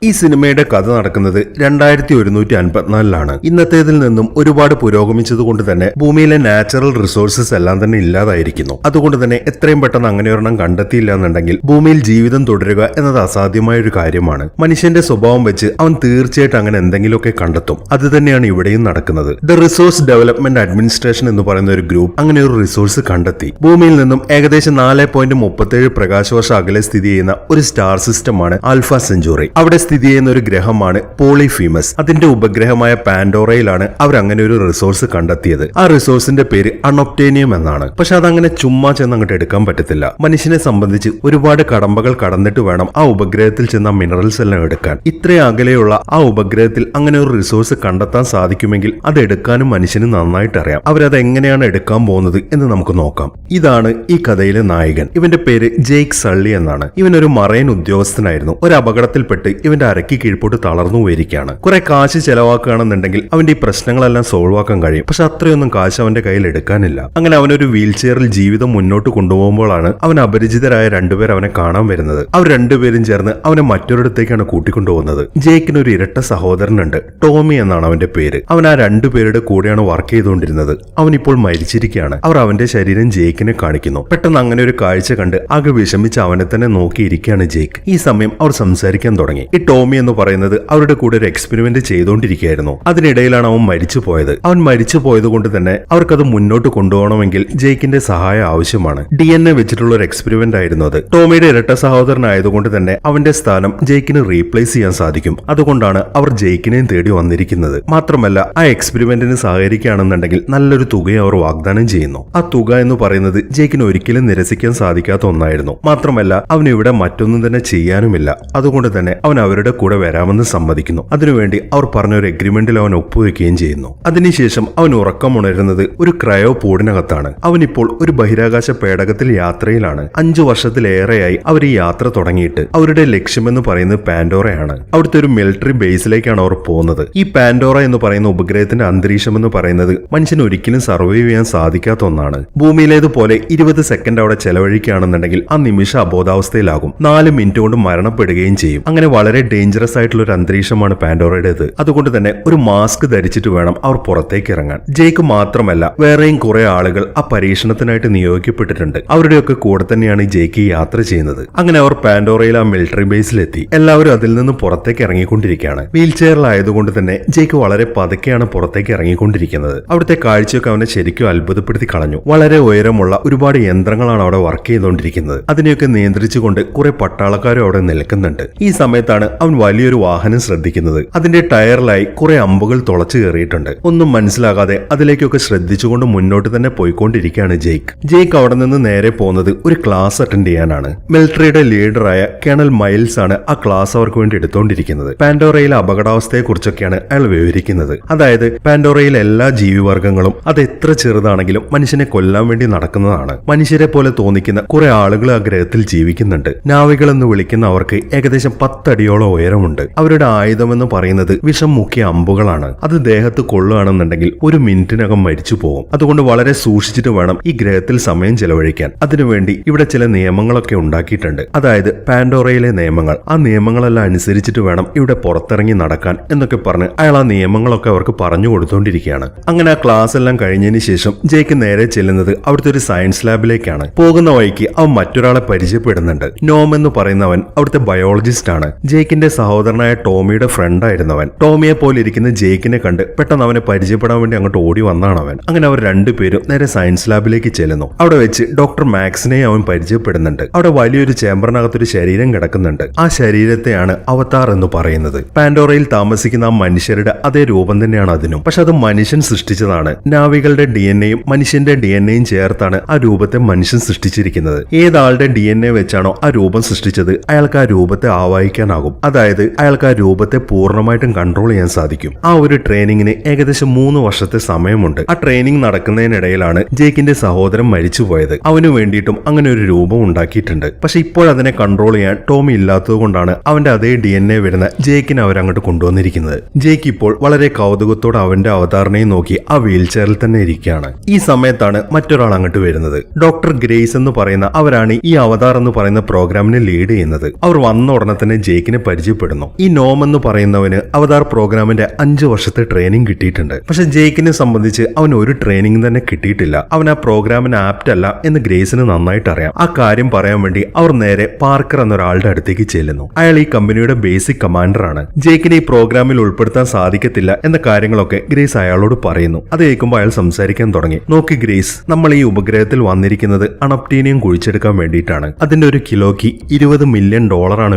ഈ സിനിമയുടെ കഥ നടക്കുന്നത് 2154 ഇന്നത്തേതിൽ നിന്നും ഒരുപാട് പുരോഗമിച്ചതുകൊണ്ട് തന്നെ ഭൂമിയിലെ നാച്ചുറൽ റിസോഴ്സസ് എല്ലാം തന്നെ ഇല്ലാതായിരിക്കുന്നു. അതുകൊണ്ട് തന്നെ എത്രയും പെട്ടെന്ന് അങ്ങനെ ഒരെണ്ണം കണ്ടെത്തിയില്ല എന്നുണ്ടെങ്കിൽ ഭൂമിയിൽ ജീവിതം തുടരുക എന്നത് അസാധ്യമായ ഒരു കാര്യമാണ്. മനുഷ്യന്റെ സ്വഭാവം വെച്ച് അവൻ തീർച്ചയായിട്ടും അങ്ങനെ എന്തെങ്കിലുമൊക്കെ കണ്ടെത്തും. അത് തന്നെയാണ് ഇവിടെയും നടക്കുന്നത്. ദ റിസോഴ്സ് ഡെവലപ്മെന്റ് അഡ്മിനിസ്ട്രേഷൻ എന്ന് പറയുന്ന ഒരു ഗ്രൂപ്പ് അങ്ങനെ ഒരു റിസോഴ്സ് കണ്ടെത്തി. ഭൂമിയിൽ നിന്നും ഏകദേശം 4.37 പ്രകാശവർഷം അകലെ സ്ഥിതി ചെയ്യുന്ന ഒരു സ്റ്റാർ സിസ്റ്റമാണ് ആൽഫ സെഞ്ചുറി. അവിടെ സ്ഥിതി ചെയ്യുന്ന ഒരു ഗ്രഹമാണ് പോളിഫീമസ്. അതിന്റെ ഉപഗ്രഹമായ പാൻഡോറയിലാണ് അവർ അങ്ങനെ ഒരു റിസോഴ്സ് കണ്ടെത്തിയത്. ആ റിസോഴ്സിന്റെ പേര് അണൊപ്റ്റേനിയം എന്നാണ്. പക്ഷെ അതങ്ങനെ ചുമ്മാ ചെന്ന് അങ്ങോട്ട് എടുക്കാൻ പറ്റത്തില്ല. മനുഷ്യനെ സംബന്ധിച്ച് ഒരുപാട് കടമ്പകൾ കടന്നിട്ട് വേണം ആ ഉപഗ്രഹത്തിൽ ചെന്ന മിനറൽസ് എല്ലാം എടുക്കാൻ. ഇത്രയും അകലെയുള്ള ആ ഉപഗ്രഹത്തിൽ അങ്ങനെ ഒരു റിസോഴ്സ് കണ്ടെത്താൻ സാധിക്കുമെങ്കിൽ അത് എടുക്കാനും മനുഷ്യന് നന്നായിട്ട് അറിയാം. അവരത് എങ്ങനെയാണ് എടുക്കാൻ പോകുന്നത് എന്ന് നമുക്ക് നോക്കാം. ഇതാണ് ഈ കഥയിലെ നായകൻ. ഇവന്റെ പേര് ജെയ്ക്ക് സള്ളി എന്നാണ്. ഇവൻ ഒരു മറൈൻ ഉദ്യോഗസ്ഥനായിരുന്നു. ഒരു അപകടത്തിൽപ്പെട്ട് ഇവന്റെ അരയ്ക്ക് കീഴ്പോട്ട് തളർന്നു പോയിരിക്കുകയാണ്. കുറെ കാശ് ചെലവാക്കുകയാണെന്നുണ്ടെങ്കിൽ അവന്റെ ഈ പ്രശ്നങ്ങളെല്ലാം സോൾവ് ആക്കാൻ കഴിയും. പക്ഷെ അത്രയൊന്നും കാശ് അവന്റെ കയ്യിൽ എടുക്കാനില്ല. അങ്ങനെ അവനൊരു വീൽ ചെയറിൽ ജീവിതം മുന്നോട്ട് കൊണ്ടുപോകുമ്പോഴാണ് അവൻ അപരിചിതരായ രണ്ടുപേർ അവനെ കാണാൻ വരുന്നത്. അവർ രണ്ടുപേരും ചേർന്ന് അവനെ മറ്റൊരിടത്തേക്കാണ് കൂട്ടിക്കൊണ്ടുപോകുന്നത്. ജെയ്ക്കിന് ഒരു ഇരട്ട സഹോദരനുണ്ട്. ടോമി എന്നാണ് അവന്റെ പേര്. അവൻ ആ രണ്ടുപേരുടെ കൂടെയാണ് വർക്ക് ചെയ്തുകൊണ്ടിരുന്നത്. അവൻ ഇപ്പോൾ മരിച്ചിരിക്കുകയാണ്. അവർ അവന്റെ ശരീരം ജെയ്ക്കിനെ കാണിക്കുന്നു. പെട്ടെന്ന് അങ്ങനെ ഒരു കാഴ്ച കണ്ട് ആകെ വിഷമിച്ച് അവനെ തന്നെ നോക്കിയിരിക്കുകയാണ് ജെയ്ക്ക്. ഈ സമയം അവർ സംസാരിക്കാൻ തുടങ്ങി. ഈ ടോമി എന്ന് പറയുന്നത് അവരുടെ കൂടെ ഒരു എക്സ്പെരിമെന്റ് ചെയ്തുകൊണ്ടിരിക്കുകയായിരുന്നു. അതിനിടയിലാണ് അവൻ മരിച്ചു പോയത്. അവൻ മരിച്ചു പോയത് കൊണ്ട് തന്നെ അവർക്കത് മുന്നോട്ട് കൊണ്ടുപോകണമെങ്കിൽ ജെയ്ക്കിന്റെ സഹായം ആവശ്യമാണ്. DNA വെച്ചിട്ടുള്ള ഒരു എക്സ്പെരിമെന്റ് ആയിരുന്നു അത്. ടോമിയുടെ ഇരട്ട സഹോദരനായതുകൊണ്ട് തന്നെ അവന്റെ സ്ഥാനം ജെയ്ക്കിന് റീപ്ലേസ് ചെയ്യാൻ സാധിക്കും. അതുകൊണ്ടാണ് അവർ ജെയ്ക്കിനെയും തേടി വന്നിരിക്കുന്നത്. മാത്രമല്ല ആ എക്സ്പെരിമെന്റിന് സഹകരിക്കുകയാണെന്നുണ്ടെങ്കിൽ നല്ലൊരു തുക അവർ വാഗ്ദാനം ചെയ്യുന്നു. ആ തുക എന്ന് പറയുന്നത് ജെയ്ക്കിന് ഒരിക്കലും നിരസിക്കാൻ സാധിക്കാത്ത ഒന്നായിരുന്നു. മാത്രമല്ല അവന് ഇവിടെ മറ്റൊന്നും തന്നെ ചെയ്യാനുമില്ല. അതുകൊണ്ട് തന്നെ അവൻ അവരുടെ കൂടെ വരാമെന്ന് സമ്മതിക്കുന്നു. അതിനുവേണ്ടി അവർ പറഞ്ഞ ഒരു എഗ്രിമെന്റിൽ അവൻ ഒപ്പുവെക്കുകയും ചെയ്യുന്നു. അതിനുശേഷം അവൻ ഉറക്കമുണരുന്നത് ഒരു ക്രയോ പോഡിനകത്താണ്. അവനിപ്പോൾ ഒരു ബഹിരാകാശ പേടകത്തിൽ യാത്രയിലാണ്. 5 വർഷത്തിലേറെയായി അവർ ഈ യാത്ര തുടങ്ങിയിട്ട്. അവരുടെ ലക്ഷ്യമെന്ന് പറയുന്നത് പാൻഡോറയാണ്. അവിടുത്തെ ഒരു മിലിറ്ററി ബേസിലേക്കാണ് അവർ പോകുന്നത്. ഈ പാൻഡോറ എന്ന് പറയുന്ന ഉപഗ്രഹത്തിന്റെ അന്തരീക്ഷം എന്ന് പറയുന്നത് മനുഷ്യന് ഒരിക്കലും സർവൈവ് ചെയ്യാൻ സാധിക്കാത്ത ഒന്നാണ്. ഭൂമിയിലേതുപോലെ 20 സെക്കൻഡ് അവിടെ ചെലവഴിക്കുകയാണെന്നുണ്ടെങ്കിൽ ആ നിമിഷം അബോധാവസ്ഥയിലാകും. 4 മിനിറ്റ് കൊണ്ട് മരണപ്പെടുകയും ചെയ്യും. അങ്ങനെ വളരെ ഡേഞ്ചറസ് ആയിട്ടുള്ള ഒരു അന്തരീക്ഷമാണ് പാൻഡോറയുടേത്. അതുകൊണ്ട് തന്നെ ഒരു മാസ്ക് ധരിച്ചിട്ട് വേണം അവർ പുറത്തേക്ക് ഇറങ്ങാൻ. ജെയ്ക്ക് മാത്രമല്ല വേറെയും കുറെ ആളുകൾ ആ പരീക്ഷണത്തിനായിട്ട് നിയോഗിക്കപ്പെട്ടിട്ടുണ്ട്. അവരുടെയൊക്കെ കൂടെ തന്നെയാണ് ജെയ്ക്ക് യാത്ര ചെയ്യുന്നത്. അങ്ങനെ അവർ പാൻഡോറയിൽ ആ മിലിറ്ററി ബേസിലെത്തി. എല്ലാവരും അതിൽ നിന്നും പുറത്തേക്ക് ഇറങ്ങിക്കൊണ്ടിരിക്കുകയാണ്. വീൽ ചെയറിലായതുകൊണ്ട് തന്നെ ജെയ്ക്ക് വളരെ പതുക്കെയാണ് പുറത്തേക്ക് ഇറങ്ങിക്കൊണ്ടിരിക്കുന്നത്. അവിടുത്തെ കാഴ്ചയൊക്കെ അവനെ ശരിക്കും അത്ഭുതപ്പെടുത്തി കളഞ്ഞു. വളരെ ഉയരമുള്ള ഒരുപാട് യന്ത്രങ്ങളാണ് അവിടെ വർക്ക് ചെയ്തുകൊണ്ടിരിക്കുന്നത്. അതിനെയൊക്കെ നിയന്ത്രിച്ചുകൊണ്ട് കുറെ പട്ടാളക്കാരും അവിടെ നിൽക്കുന്നുണ്ട്. ഈ സമയത്താണ് അവൻ വലിയൊരു വാഹനം ശ്രദ്ധിക്കുന്നത്. അതിന്റെ ടയറിലായി കുറെ അമ്പുകൾ തുളച്ചു കയറിയിട്ടുണ്ട്. ഒന്നും മനസ്സിലാകാതെ അതിലേക്കൊക്കെ ശ്രദ്ധിച്ചുകൊണ്ട് മുന്നോട്ട് തന്നെ പോയിക്കൊണ്ടിരിക്കുകയാണ് ജെയ്ക്ക്. ജെയ്ക്ക് അവിടെ നിന്ന് നേരെ പോകുന്നത് ഒരു ക്ലാസ് അറ്റൻഡ് ചെയ്യാനാണ്. മിലിറ്ററിയുടെ ലീഡറായ കേണൽ മൈൽസ് ആണ് ആ ക്ലാസ് അവർക്ക് വേണ്ടി എടുത്തുകൊണ്ടിരിക്കുന്നത്. പാൻഡോറയിലെ അപകടാവസ്ഥയെ കുറിച്ചൊക്കെയാണ് അയാൾ വിവരിക്കുന്നത്. അതായത് പാൻഡോറയിലെ എല്ലാ ജീവിവർഗങ്ങളും അത് എത്ര ചെറുതാണെങ്കിലും മനുഷ്യനെ കൊല്ലാൻ വേണ്ടി നടക്കുന്നതാണ്. മനുഷ്യരെ പോലെ തോന്നിക്കുന്ന കുറെ ആളുകൾ ആ ഗ്രഹത്തിൽ ജീവിക്കുന്നുണ്ട്. നാവികൾ എന്ന് വിളിക്കുന്ന അവർക്ക് ഏകദേശം 10 അടിയോളം ഉയരമുണ്ട്. അവരുടെ ആയുധമെന്ന് പറയുന്നത് വിഷം മുക്കിയ അമ്പുകളാണ്. അത് ദേഹത്ത് കൊള്ളുകയാണെന്നുണ്ടെങ്കിൽ 1 മിനിറ്റിനകം മരിച്ചു പോകും. അതുകൊണ്ട് വളരെ സൂക്ഷിച്ചിട്ട് വേണം ഈ ഗ്രഹത്തിൽ സമയം ചെലവഴിക്കാൻ. അതിനുവേണ്ടി ഇവിടെ ചില നിയമങ്ങളൊക്കെ ഉണ്ടാക്കിയിട്ടുണ്ട്. അതായത് പാൻഡോറയിലെ നിയമങ്ങൾ. ആ നിയമങ്ങളെല്ലാം അനുസരിച്ചിട്ട് വേണം ഇവിടെ പുറത്തിറങ്ങി നടക്കാൻ എന്നൊക്കെ പറഞ്ഞ് അയാൾ ആ നിയമങ്ങളൊക്കെ അവർക്ക് പറഞ്ഞു കൊടുത്തോണ്ടിരിക്കുകയാണ്. അങ്ങനെ ആ ക്ലാസ് എല്ലാം കഴിഞ്ഞതിന് ശേഷം ജെയ്ക്ക് നേരെ ചെല്ലുന്നത് അവിടുത്തെ ഒരു സയൻസ് ലാബിലേക്കാണ്. പോകുന്ന വഴിക്ക് അവൻ മറ്റൊരാളെ പരിചയപ്പെടുന്നുണ്ട്. നോം എന്ന് പറയുന്നവൻ അവിടുത്തെ ബയോളജിസ്റ്റ് ആണ്. ജെയ്ക്കിന്റെ സഹോദരനായ ടോമിയുടെ ഫ്രണ്ട് ആയിരുന്നവൻ. ടോമിയെ പോലെ ഇരിക്കുന്ന ജെയ്ക്കിനെ കണ്ട് പെട്ടെന്ന് അവനെ പരിചയപ്പെടാൻ വേണ്ടി അങ്ങോട്ട് ഓടി വന്നാണ് അവൻ. അങ്ങനെ അവർ രണ്ടുപേരും നേരെ സയൻസ് ലാബിലേക്ക് ചെല്ലുന്നു. അവിടെ വെച്ച് ഡോക്ടർ മാക്സിനെ അവൻ പരിചയപ്പെടുന്നുണ്ട്. അവിടെ വലിയൊരു ചേംബറിനകത്തൊരു ശരീരം കിടക്കുന്നുണ്ട്. ആ ശരീരത്തെയാണ് അവതാർ എന്ന് പറയുന്നത്. പാൻഡോറയിൽ താമസിക്കുന്ന ആ മനുഷ്യരുടെ അതേ രൂപം തന്നെയാണ് അതിനും. പക്ഷെ അത് മനുഷ്യൻ സൃഷ്ടിച്ചതാണ്. നാവികളുടെ DNA-യും മനുഷ്യന്റെ DNA-യും ചേർത്താണ് ആ രൂപത്തെ മനുഷ്യൻ സൃഷ്ടിച്ചിരിക്കുന്നത്. ഏതാളുടെ DNA വെച്ചാണോ ആ രൂപം സൃഷ്ടിച്ചത് അയാൾക്ക് ആ രൂപത്തെ ആവാഹിക്കാനാകും. അതായത് അയാൾക്ക് ആ രൂപത്തെ പൂർണ്ണമായിട്ടും കൺട്രോൾ ചെയ്യാൻ സാധിക്കും. ആ ഒരു ട്രെയിനിങ്ങിന് ഏകദേശം 3 വർഷത്തെ സമയമുണ്ട്. ആ ട്രെയിനിങ് നടക്കുന്നതിനിടയിലാണ് ജെയ്ക്കിന്റെ സഹോദരൻ മരിച്ചുപോയത്. അവന് വേണ്ടിയിട്ടും അങ്ങനെ ഒരു രൂപം ഉണ്ടാക്കിയിട്ടുണ്ട്. പക്ഷെ ഇപ്പോൾ അതിനെ കൺട്രോൾ ചെയ്യാൻ ടോമി ഇല്ലാത്തത് കൊണ്ടാണ് അവന്റെ അതേ DNA വരുന്ന ജെയ്ക്കിനെ അവരങ്ങോട്ട് കൊണ്ടുവന്നിരിക്കുന്നത്. ജെയ്ക്ക് ഇപ്പോൾ വളരെ കൗതുകത്തോടെ അവന്റെ അവതാറിനെയും നോക്കി ആ വീൽ ചെയറിൽ തന്നെ ഇരിക്കുകയാണ്. ഈ സമയത്താണ് മറ്റൊരാൾ അങ്ങോട്ട് വരുന്നത്. ഡോക്ടർ ഗ്രേസ് എന്ന് പറയുന്ന അവരാണ് ഈ അവതാർ എന്ന് പറയുന്ന പ്രോഗ്രാമിനെ ലീഡ് ചെയ്യുന്നത്. അവർ വന്ന ഉടനെ തന്നെ ജെയ്ക്കിനെ പരിചയപ്പെടുന്നു. ഈ നോം എന്ന് പറയുന്നവന് അവതാർ പ്രോഗ്രാമിന്റെ 5 വർഷത്തെ ട്രെയിനിങ് കിട്ടിയിട്ടുണ്ട്. പക്ഷെ ജേക്കിനെ സംബന്ധിച്ച് അവന് ഒരു ട്രെയിനിങ് തന്നെ കിട്ടിയിട്ടില്ല. അവൻ ആ പ്രോഗ്രാമിന് ആപ്റ്റ് അല്ല എന്ന് ഗ്രേസിന് നന്നായിട്ട് അറിയാം. ആ കാര്യം പറയാൻ വേണ്ടി അവർ നേരെ പാർക്കർ എന്നൊരാളുടെ അടുത്തേക്ക് ചെല്ലുന്നു. അയാൾ ഈ കമ്പനിയുടെ ബേസിക് കമാൻഡർ ആണ്. ജേക്കിനെ ഈ പ്രോഗ്രാമിൽ ഉൾപ്പെടുത്താൻ സാധിക്കത്തില്ല എന്ന കാര്യങ്ങളൊക്കെ ഗ്രേസ് അയാളോട് പറയുന്നു. അത് കേൾക്കുമ്പോൾ അയാൾ സംസാരിക്കാൻ തുടങ്ങി. നോക്കി ഗ്രേസ്, നമ്മൾ ഈ ഉപഗ്രഹത്തിൽ വന്നിരിക്കുന്നത് അണപ്റ്റീനിയം കുഴിച്ചെടുക്കാൻ വേണ്ടിയിട്ടാണ്. അതിന്റെ ഒരു കിലോയ്ക്ക് $20 മില്യൺ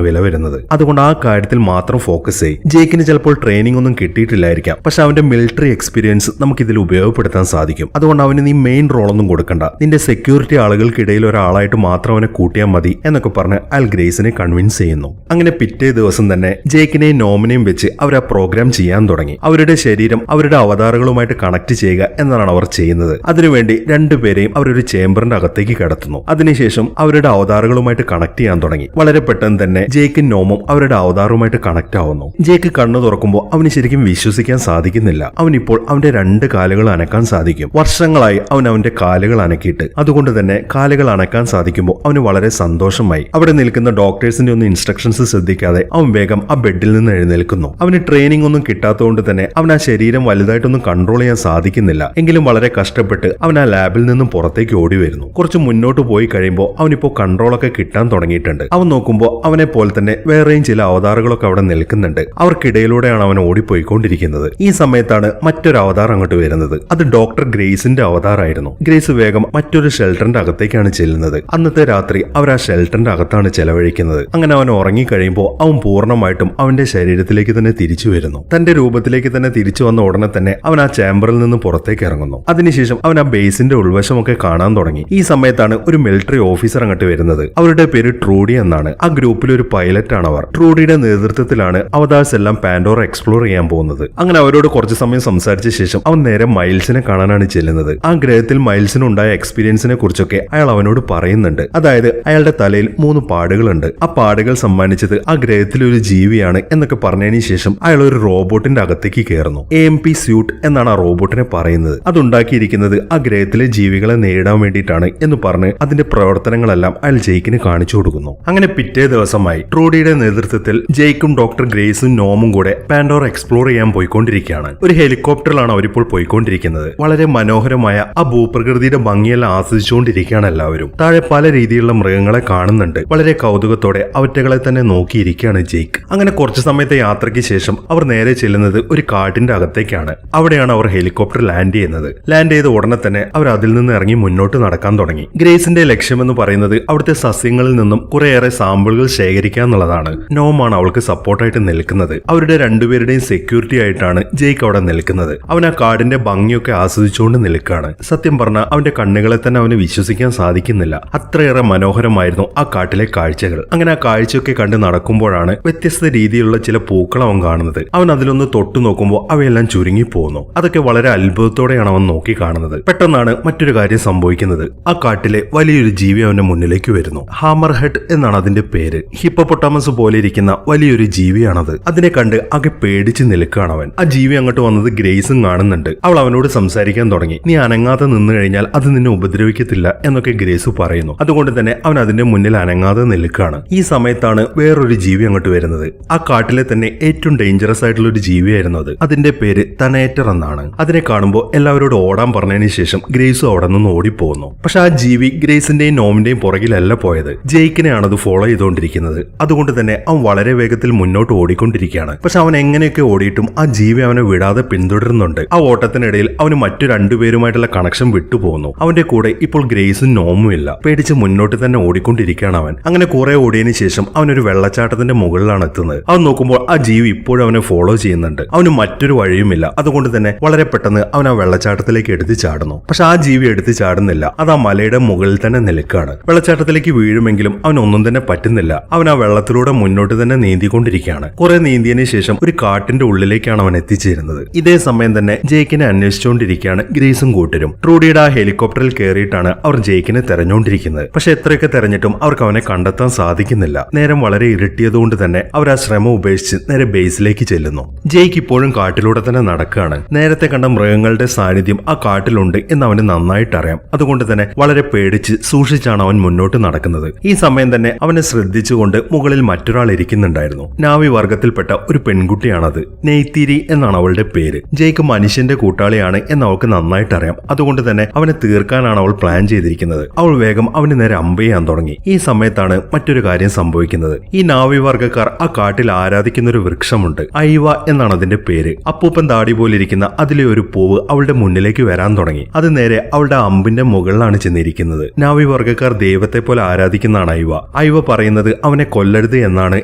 വില വരുന്നത്. അതുകൊണ്ട് ആ കാര്യത്തിൽ മാത്രം ഫോക്കസ് ചെയ്യും. ജേക്കിന് ചിലപ്പോൾ ട്രെയിനിങ് ഒന്നും കിട്ടിയിട്ടില്ലായിരിക്കാം, പക്ഷെ അവന്റെ മിലിറ്ററി എക്സ്പീരിയൻസ് നമുക്ക് ഇതിൽ ഉപയോഗപ്പെടുത്താൻ സാധിക്കും. അതുകൊണ്ട് അവന് നീ മെയിൻ റോളൊന്നും കൊടുക്കണ്ട, നിന്റെ സെക്യൂരിറ്റി ആളുകൾക്കിടയിൽ ഒരാളായിട്ട് മാത്രം അവനെ കൂട്ടിയാൽ മതി എന്നൊക്കെ പറഞ്ഞ് അയാൾ ഗ്രേസിനെ കൺവിൻസ് ചെയ്യുന്നു. അങ്ങനെ പിറ്റേ ദിവസം തന്നെ ജേക്കിനെയും നോമിനെയും വെച്ച് അവർ ആ പ്രോഗ്രാം ചെയ്യാൻ തുടങ്ങി. അവരുടെ ശരീരം അവരുടെ അവതാറുകളുമായിട്ട് കണക്ട് ചെയ്യുക എന്നാണ് അവർ ചെയ്യുന്നത്. അതിനുവേണ്ടി രണ്ടുപേരെയും അവരൊരു ചേംബറിന്റെ അകത്തേക്ക് കടത്തുന്നു. അതിനുശേഷം അവരുടെ അവതാറുകളുമായിട്ട് കണക്ട് ചെയ്യാൻ തുടങ്ങി. വളരെ പെട്ടെന്ന് തന്നെ ജേക്കും നോമും അവരുടെ അവതാറുമായിട്ട് കണക്ട് ആവുന്നു. ജേക്ക് കണ്ണു തുറക്കുമ്പോൾ അവന് ശരിക്കും വിശ്വസിക്കാൻ സാധിക്കുന്നില്ല. അവനിപ്പോൾ അവന്റെ 2 കാലുകൾ അനക്കാൻ സാധിക്കും. വർഷങ്ങളായി അവൻ അവന്റെ കാലുകൾ അനക്കിയിട്ട്. അതുകൊണ്ട് തന്നെ കാലുകൾ അനക്കാൻ സാധിക്കുമ്പോൾ അവന് വളരെ സന്തോഷമായി. അവിടെ നിൽക്കുന്ന ഡോക്ടേഴ്സിന്റെ ഒന്നും ഇൻസ്ട്രക്ഷൻസ് ശ്രദ്ധിക്കാതെ അവൻ വേഗം ആ ബെഡിൽ നിന്ന് എഴുന്നേൽക്കുന്നു. അവന് ട്രെയിനിങ് ഒന്നും കിട്ടാത്തതുകൊണ്ട് തന്നെ അവൻ ആ ശരീരം വലുതായിട്ടൊന്നും കൺട്രോൾ ചെയ്യാൻ സാധിക്കുന്നില്ല. എങ്കിലും വളരെ കഷ്ടപ്പെട്ട് അവൻ ആ ലാബിൽ നിന്നും പുറത്തേക്ക് ഓടി വരുന്നു. കുറച്ച് മുന്നോട്ട് പോയി കഴിയുമ്പോൾ അവനിപ്പോ കൺട്രോളൊക്കെ കിട്ടാൻ തുടങ്ങിയിട്ടുണ്ട്. അവൻ നോക്കുമ്പോൾ അവനെ പോലെ തന്നെ വേറെയും ചില അവതാറുകളൊക്കെ അവിടെ നിൽക്കുന്നുണ്ട്. അവർക്കിടയിലൂടെയാണ് അവൻ ഓടിപ്പോയിക്കൊണ്ടിരിക്കുന്നത്. ഈ സമയത്താണ് മറ്റൊരു അവതാർ അങ്ങോട്ട് വരുന്നത്. അത് ഡോക്ടർ ഗ്രേസിന്റെ അവതാറായിരുന്നു. ഗ്രേസ് വേഗം മറ്റൊരു ഷെൽട്ടറിന്റെ അകത്തേക്കാണ് ചെല്ലുന്നത്. അന്നത്തെ രാത്രി അവർ ആ ഷെൽട്ടറിന്റെ അകത്താണ് ചെലവഴിക്കുന്നത്. അങ്ങനെ അവൻ ഉറങ്ങിക്കഴിയുമ്പോൾ അവൻ പൂർണ്ണമായിട്ടും അവന്റെ ശരീരത്തിലേക്ക് തന്നെ തിരിച്ചു വരുന്നു. തന്റെ രൂപത്തിലേക്ക് തന്നെ തിരിച്ചു വന്ന ഉടനെ തന്നെ അവൻ ആ ചേംബറിൽ നിന്ന് പുറത്തേക്ക് ഇറങ്ങുന്നു. അതിനുശേഷം അവൻ ആ ബേസിന്റെ ഉൾവശമൊക്കെ കാണാൻ തുടങ്ങി. ഈ സമയത്താണ് ഒരു മിലിറ്ററി ഓഫീസർ അങ്ങോട്ട് വരുന്നത്. അവരുടെ പേര് ട്രൂഡി എന്നാണ്. ആ ഗ്രൂപ്പിൽ ഒരു പൈലറ്റ് ആണ് അവർ. ട്രൂഡിയുടെ നേതൃത്വത്തിലാണ് അവതാർസ് എല്ലാം പാൻഡോറ എക്സ്പ്ലോർ ചെയ്യാൻ പോകുന്നത്. അങ്ങനെ അവരോട് കുറച്ചു സമയം സംസാരിച്ച ശേഷം അവൻ നേരെ മൈൽസിനെ കാണാനാണ് ചെല്ലുന്നത്. ആ ഗ്രഹത്തിൽ മൈൽസിനുണ്ടായ എക്സ്പീരിയൻസിനെ കുറിച്ചൊക്കെ അയാൾ അവനോട് പറയുന്നുണ്ട്. അതായത് അയാളുടെ തലയിൽ 3 പാടുകളുണ്ട്. ആ പാടുകൾ സമ്മാനിച്ചത് ആ ഗ്രഹത്തിലെ ഒരു ജീവിയാണ് എന്നൊക്കെ പറഞ്ഞതിന് ശേഷം അയാൾ ഒരു റോബോട്ടിന്റെ അകത്തേക്ക് കയറുന്നു. AMP സ്യൂട്ട് എന്നാണ് ആ റോബോട്ടിനെ പറയുന്നത്. അതുണ്ടാക്കിയിരിക്കുന്നത് ആ ഗ്രഹത്തിലെ ജീവികളെ നേരിടാൻ വേണ്ടിയിട്ടാണ് എന്ന് പറഞ്ഞ് അതിന്റെ പ്രവർത്തനങ്ങളെല്ലാം അയാൾ ജെയ്ക്കിന് കാണിച്ചു കൊടുക്കുന്നു. അങ്ങനെ പിറ്റേ ദിവസമായി ട്രൂഡിയുടെ നേതൃത്വത്തിൽ ജെയ്ക്കും ഡോക്ടർ ഗ്രേസും നോമും കൂടെ പാൻഡോറ എക്സ്പ്ലോർ ചെയ്യാൻ പോയിക്കൊണ്ടിരിക്കുകയാണ്. ഒരു ഹെലികോപ്റ്ററിലാണ് അവരിപ്പോൾ പോയിക്കൊണ്ടിരിക്കുന്നത്. വളരെ മനോഹരമായ ആ ഭൂപ്രകൃതിയുടെ ഭംഗിയെല്ലാം ആസ്വദിച്ചുകൊണ്ടിരിക്കുകയാണ് എല്ലാവരും. താഴെ പല രീതിയിലുള്ള മൃഗങ്ങളെ കാണുന്നുണ്ട്. വളരെ കൗതുകത്തോടെ അവറ്റകളെ തന്നെ നോക്കിയിരിക്കുകയാണ് ജെയ്ക്ക്. അങ്ങനെ കുറച്ചു സമയത്തെ യാത്രയ്ക്ക് ശേഷം അവർ നേരെ ചെല്ലുന്നത് ഒരു കാട്ടിന്റെ അകത്തേക്കാണ്. അവിടെയാണ് അവർ ഹെലികോപ്റ്റർ ലാൻഡ് ചെയ്യുന്നത്. ലാൻഡ് ചെയ്ത ഉടനെ തന്നെ അവർ അതിൽ നിന്ന് ഇറങ്ങി മുന്നോട്ട് നടക്കാൻ തുടങ്ങി. ഗ്രേസിന്റെ ലക്ഷ്യമെന്ന് പറയുന്നത് അവിടുത്തെ സസ്യങ്ങളിൽ നിന്നും കുറേയേറെ സാമ്പിളുകൾ ശേഖരിക്കുക എന്നുള്ളതാണ്. നോമാണ് അവൾക്ക് സപ്പോർട്ടായിട്ട് നിൽക്കുന്നത്. അവരുടെ രണ്ടുപേരുടെയും സെക്യൂരിറ്റി ആയിട്ടാണ് ജെയ്ക്ക് അവിടെ നിൽക്കുന്നത്. അവൻ ആ കാടിന്റെ ഭംഗിയൊക്കെ ആസ്വദിച്ചുകൊണ്ട് നിൽക്കുകയാണ്. സത്യം പറഞ്ഞാൽ അവന്റെ കണ്ണുകളെ തന്നെ അവന് വിശ്വസിക്കാൻ സാധിക്കുന്നില്ല. അത്രയേറെ മനോഹരമായിരുന്നു ആ കാട്ടിലെ കാഴ്ചകൾ. അങ്ങനെ ആ കാഴ്ചയൊക്കെ കണ്ട് നടക്കുമ്പോഴാണ് വ്യത്യസ്ത രീതിയിലുള്ള ചില പൂക്കൾ അവൻ കാണുന്നത്. അവൻ അതിലൊന്ന് തൊട്ടു നോക്കുമ്പോൾ അവയെല്ലാം ചുരുങ്ങി പോകുന്നു. അതൊക്കെ വളരെ അത്ഭുതത്തോടെയാണ് അവൻ നോക്കി കാണുന്നത്. പെട്ടെന്നാണ് മറ്റൊരു കാര്യം സംഭവിക്കുന്നത്. ആ കാട്ടിലെ വലിയൊരു ജീവി അവന്റെ മുന്നിലേക്ക് വരുന്നു. ഹാമർ ഹെഡ് എന്നാണ് അതിന്റെ പേര്. ഹിപ്പോപ്പൊട്ടാമസ് പോലെ ഇരിക്കുന്ന വലിയൊരു ജീവിയാണത്. അതിനെ കണ്ട് ആകെ പേടിച്ച് നിൽക്കുകയാണ് അവൻ. ആ ജീവി അങ്ങോട്ട് വന്നത് ഗ്രേസും കാണുന്നുണ്ട്. അവൾ അവനോട് സംസാരിക്കാൻ തുടങ്ങി. നീ അനങ്ങാതെ നിന്നു കഴിഞ്ഞാൽ അത് നിന്നെ ഉപദ്രവിക്കത്തില്ല എന്നൊക്കെ ഗ്രേസ് പറയുന്നു. അതുകൊണ്ട് തന്നെ അവൻ അതിന്റെ മുന്നിൽ അനങ്ങാതെ നിൽക്കുകയാണ്. ഈ സമയത്താണ് വേറൊരു ജീവി അങ്ങോട്ട് വരുന്നത്. ആ കാട്ടിലെ തന്നെ ഏറ്റവും ഡേഞ്ചറസ് ആയിട്ടുള്ള ഒരു ജീവിയായിരുന്നു അത്. അതിന്റെ പേര് തനേറ്റർ എന്നാണ്. അതിനെ കാണുമ്പോൾ എല്ലാവരോടും ഓടാൻ പറഞ്ഞതിന് ശേഷം ഗ്രേസും അവിടെ നിന്ന് ഓടിപ്പോകുന്നു. പക്ഷെ ആ ജീവി ഗ്രേസിന്റെയും നോമിന്റെയും പുറകിലല്ല പോയത്. ജെയ്ക്കിനെയാണ് അത് ഫോളോ ചെയ്തുകൊണ്ടിരിക്കുന്നത്. അതുകൊണ്ട് തന്നെ അവൻ വളരെ വേഗത്തിൽ മുന്നോട്ട് ഓടിക്കൊണ്ടിരിക്കുകയാണ്. പക്ഷെ അവൻ എങ്ങനെയൊക്കെ ഓടിയിട്ടും ആ ജീവി അവനെ വിടാതെ പിന്തുടരുന്നുണ്ട്. ആ ഓട്ടത്തിനിടയിൽ അവന് മറ്റു 2 പേരുമായിട്ടുള്ള കണക്ഷൻ വിട്ടുപോകുന്നു. അവന്റെ കൂടെ ഇപ്പോൾ ഗ്രേസും നോമും ഇല്ല. പേടിച്ച് മുന്നോട്ട് തന്നെ ഓടിക്കൊണ്ടിരിക്കുകയാണ് അവൻ. അങ്ങനെ കുറെ ഓടിയതിനു ശേഷം അവനൊരു വെള്ളച്ചാട്ടത്തിന്റെ മുകളിലാണ് എത്തുന്നത്. അവൻ നോക്കുമ്പോൾ ആ ജീവി ഇപ്പോഴും അവനെ ഫോളോ ചെയ്യുന്നുണ്ട്. അവന് മറ്റൊരു വഴിയുമില്ല. അതുകൊണ്ട് തന്നെ വളരെ പെട്ടെന്ന് അവൻ ആ വെള്ളച്ചാട്ടത്തിലേക്ക് എടുത്തു ചാടുന്നു. പക്ഷെ ആ ജീവി എടുത്തു ചാടുന്നില്ല. അത് ആ മലയുടെ മുകളിൽ തന്നെ നിൽക്കുകയാണ്. വെള്ളച്ചാട്ടത്തിലേക്ക് വീഴുമെങ്കിലും അവൻ ഒന്നും തന്നെ പറ്റുന്നില്ല. അവൻ ആ വെള്ളത്തിലൂടെ മുന്നോട്ട് തന്നെ നീന്തിക്കൊണ്ടിരിക്കുകയാണ്. കുറെ നീന്തിയതിനു ശേഷം ഒരു കാട്ടിന്റെ ഉള്ളിലേക്കാണ് അവൻ എത്തിച്ചേരുന്നത്. ഇതേ സമയം തന്നെ ജെയ്ക്കിനെ അന്വേഷിച്ചുകൊണ്ടിരിക്കുകയാണ് ഗ്രേസും കൂട്ടരും. ട്രൂഡിയുടെ ആ ഹെലികോപ്റ്ററിൽ കയറിയിട്ടാണ് അവർ ജെയ്ക്കിനെ തെരഞ്ഞുകൊണ്ടിരിക്കുന്നത്. പക്ഷെ എത്രയൊക്കെ തെരഞ്ഞിട്ടും അവർക്ക് അവനെ കണ്ടെത്താൻ സാധിക്കുന്നില്ല. നേരം വളരെ ഇരുട്ടിയതുകൊണ്ട് തന്നെ അവർ ആ ശ്രമം ഉപേക്ഷിച്ച് നേരെ ബേസിലേക്ക് ചെല്ലുന്നു. ജെയ്ക്ക് ഇപ്പോഴും കാട്ടിലൂടെ തന്നെ നടക്കുകയാണ്. നേരത്തെ കണ്ട മൃഗങ്ങളുടെ സാന്നിധ്യം ആ കാട്ടിലുണ്ട് എന്ന് അവന് നന്നായിട്ട് അറിയാം. അതുകൊണ്ട് തന്നെ വളരെ പേടിച്ച് സൂക്ഷിച്ചാണ് അവൻ മുന്നോട്ട് നടക്കുന്നത്. ഈ സമയം തന്നെ അവനെ ശ്രദ്ധിച്ചുകൊണ്ട് മുകളിൽ മറ്റൊരാൾ മരിക്കുന്നുണ്ടായിരുന്നു. നാവി വർഗത്തിൽപ്പെട്ട ഒരു പെൺകുട്ടിയാണത്. നെയ്ത്തിരി എന്നാണ് അവളുടെ പേര്. ജെയ്ക്ക് മനുഷ്യന്റെ കൂട്ടാളിയാണ് എന്ന് അവൾക്ക് നന്നായിട്ട് അറിയാം. അതുകൊണ്ട് തന്നെ അവനെ തീർക്കാനാണ് അവൾ പ്ലാൻ ചെയ്തിരിക്കുന്നത്. അവൾ വേഗം അവന് നേരെ അമ്പ് ചെയ്യാൻ തുടങ്ങി. ഈ സമയത്താണ് മറ്റൊരു കാര്യം സംഭവിക്കുന്നത്. ഈ നാവി വർഗ്ഗക്കാർ ആ കാട്ടിൽ ആരാധിക്കുന്ന ഒരു വൃക്ഷമുണ്ട്. ഐവ എന്നാണ് അതിന്റെ പേര്. അപ്പൂപ്പൻ താടി പോലിരിക്കുന്ന അതിലെ ഒരു പൂവ് അവളുടെ മുന്നിലേക്ക് വരാൻ തുടങ്ങി. അത് നേരെ അവളുടെ അമ്പിന്റെ മുകളിലാണ് ചെന്നിരിക്കുന്നത്. നാവി വർഗ്ഗക്കാർ ദൈവത്തെ പോലെ ആരാധിക്കുന്നതാണ് ഐവ. ഐവ പറയുന്നത് അവനെ കൊല്ലരുത് എന്നാണ്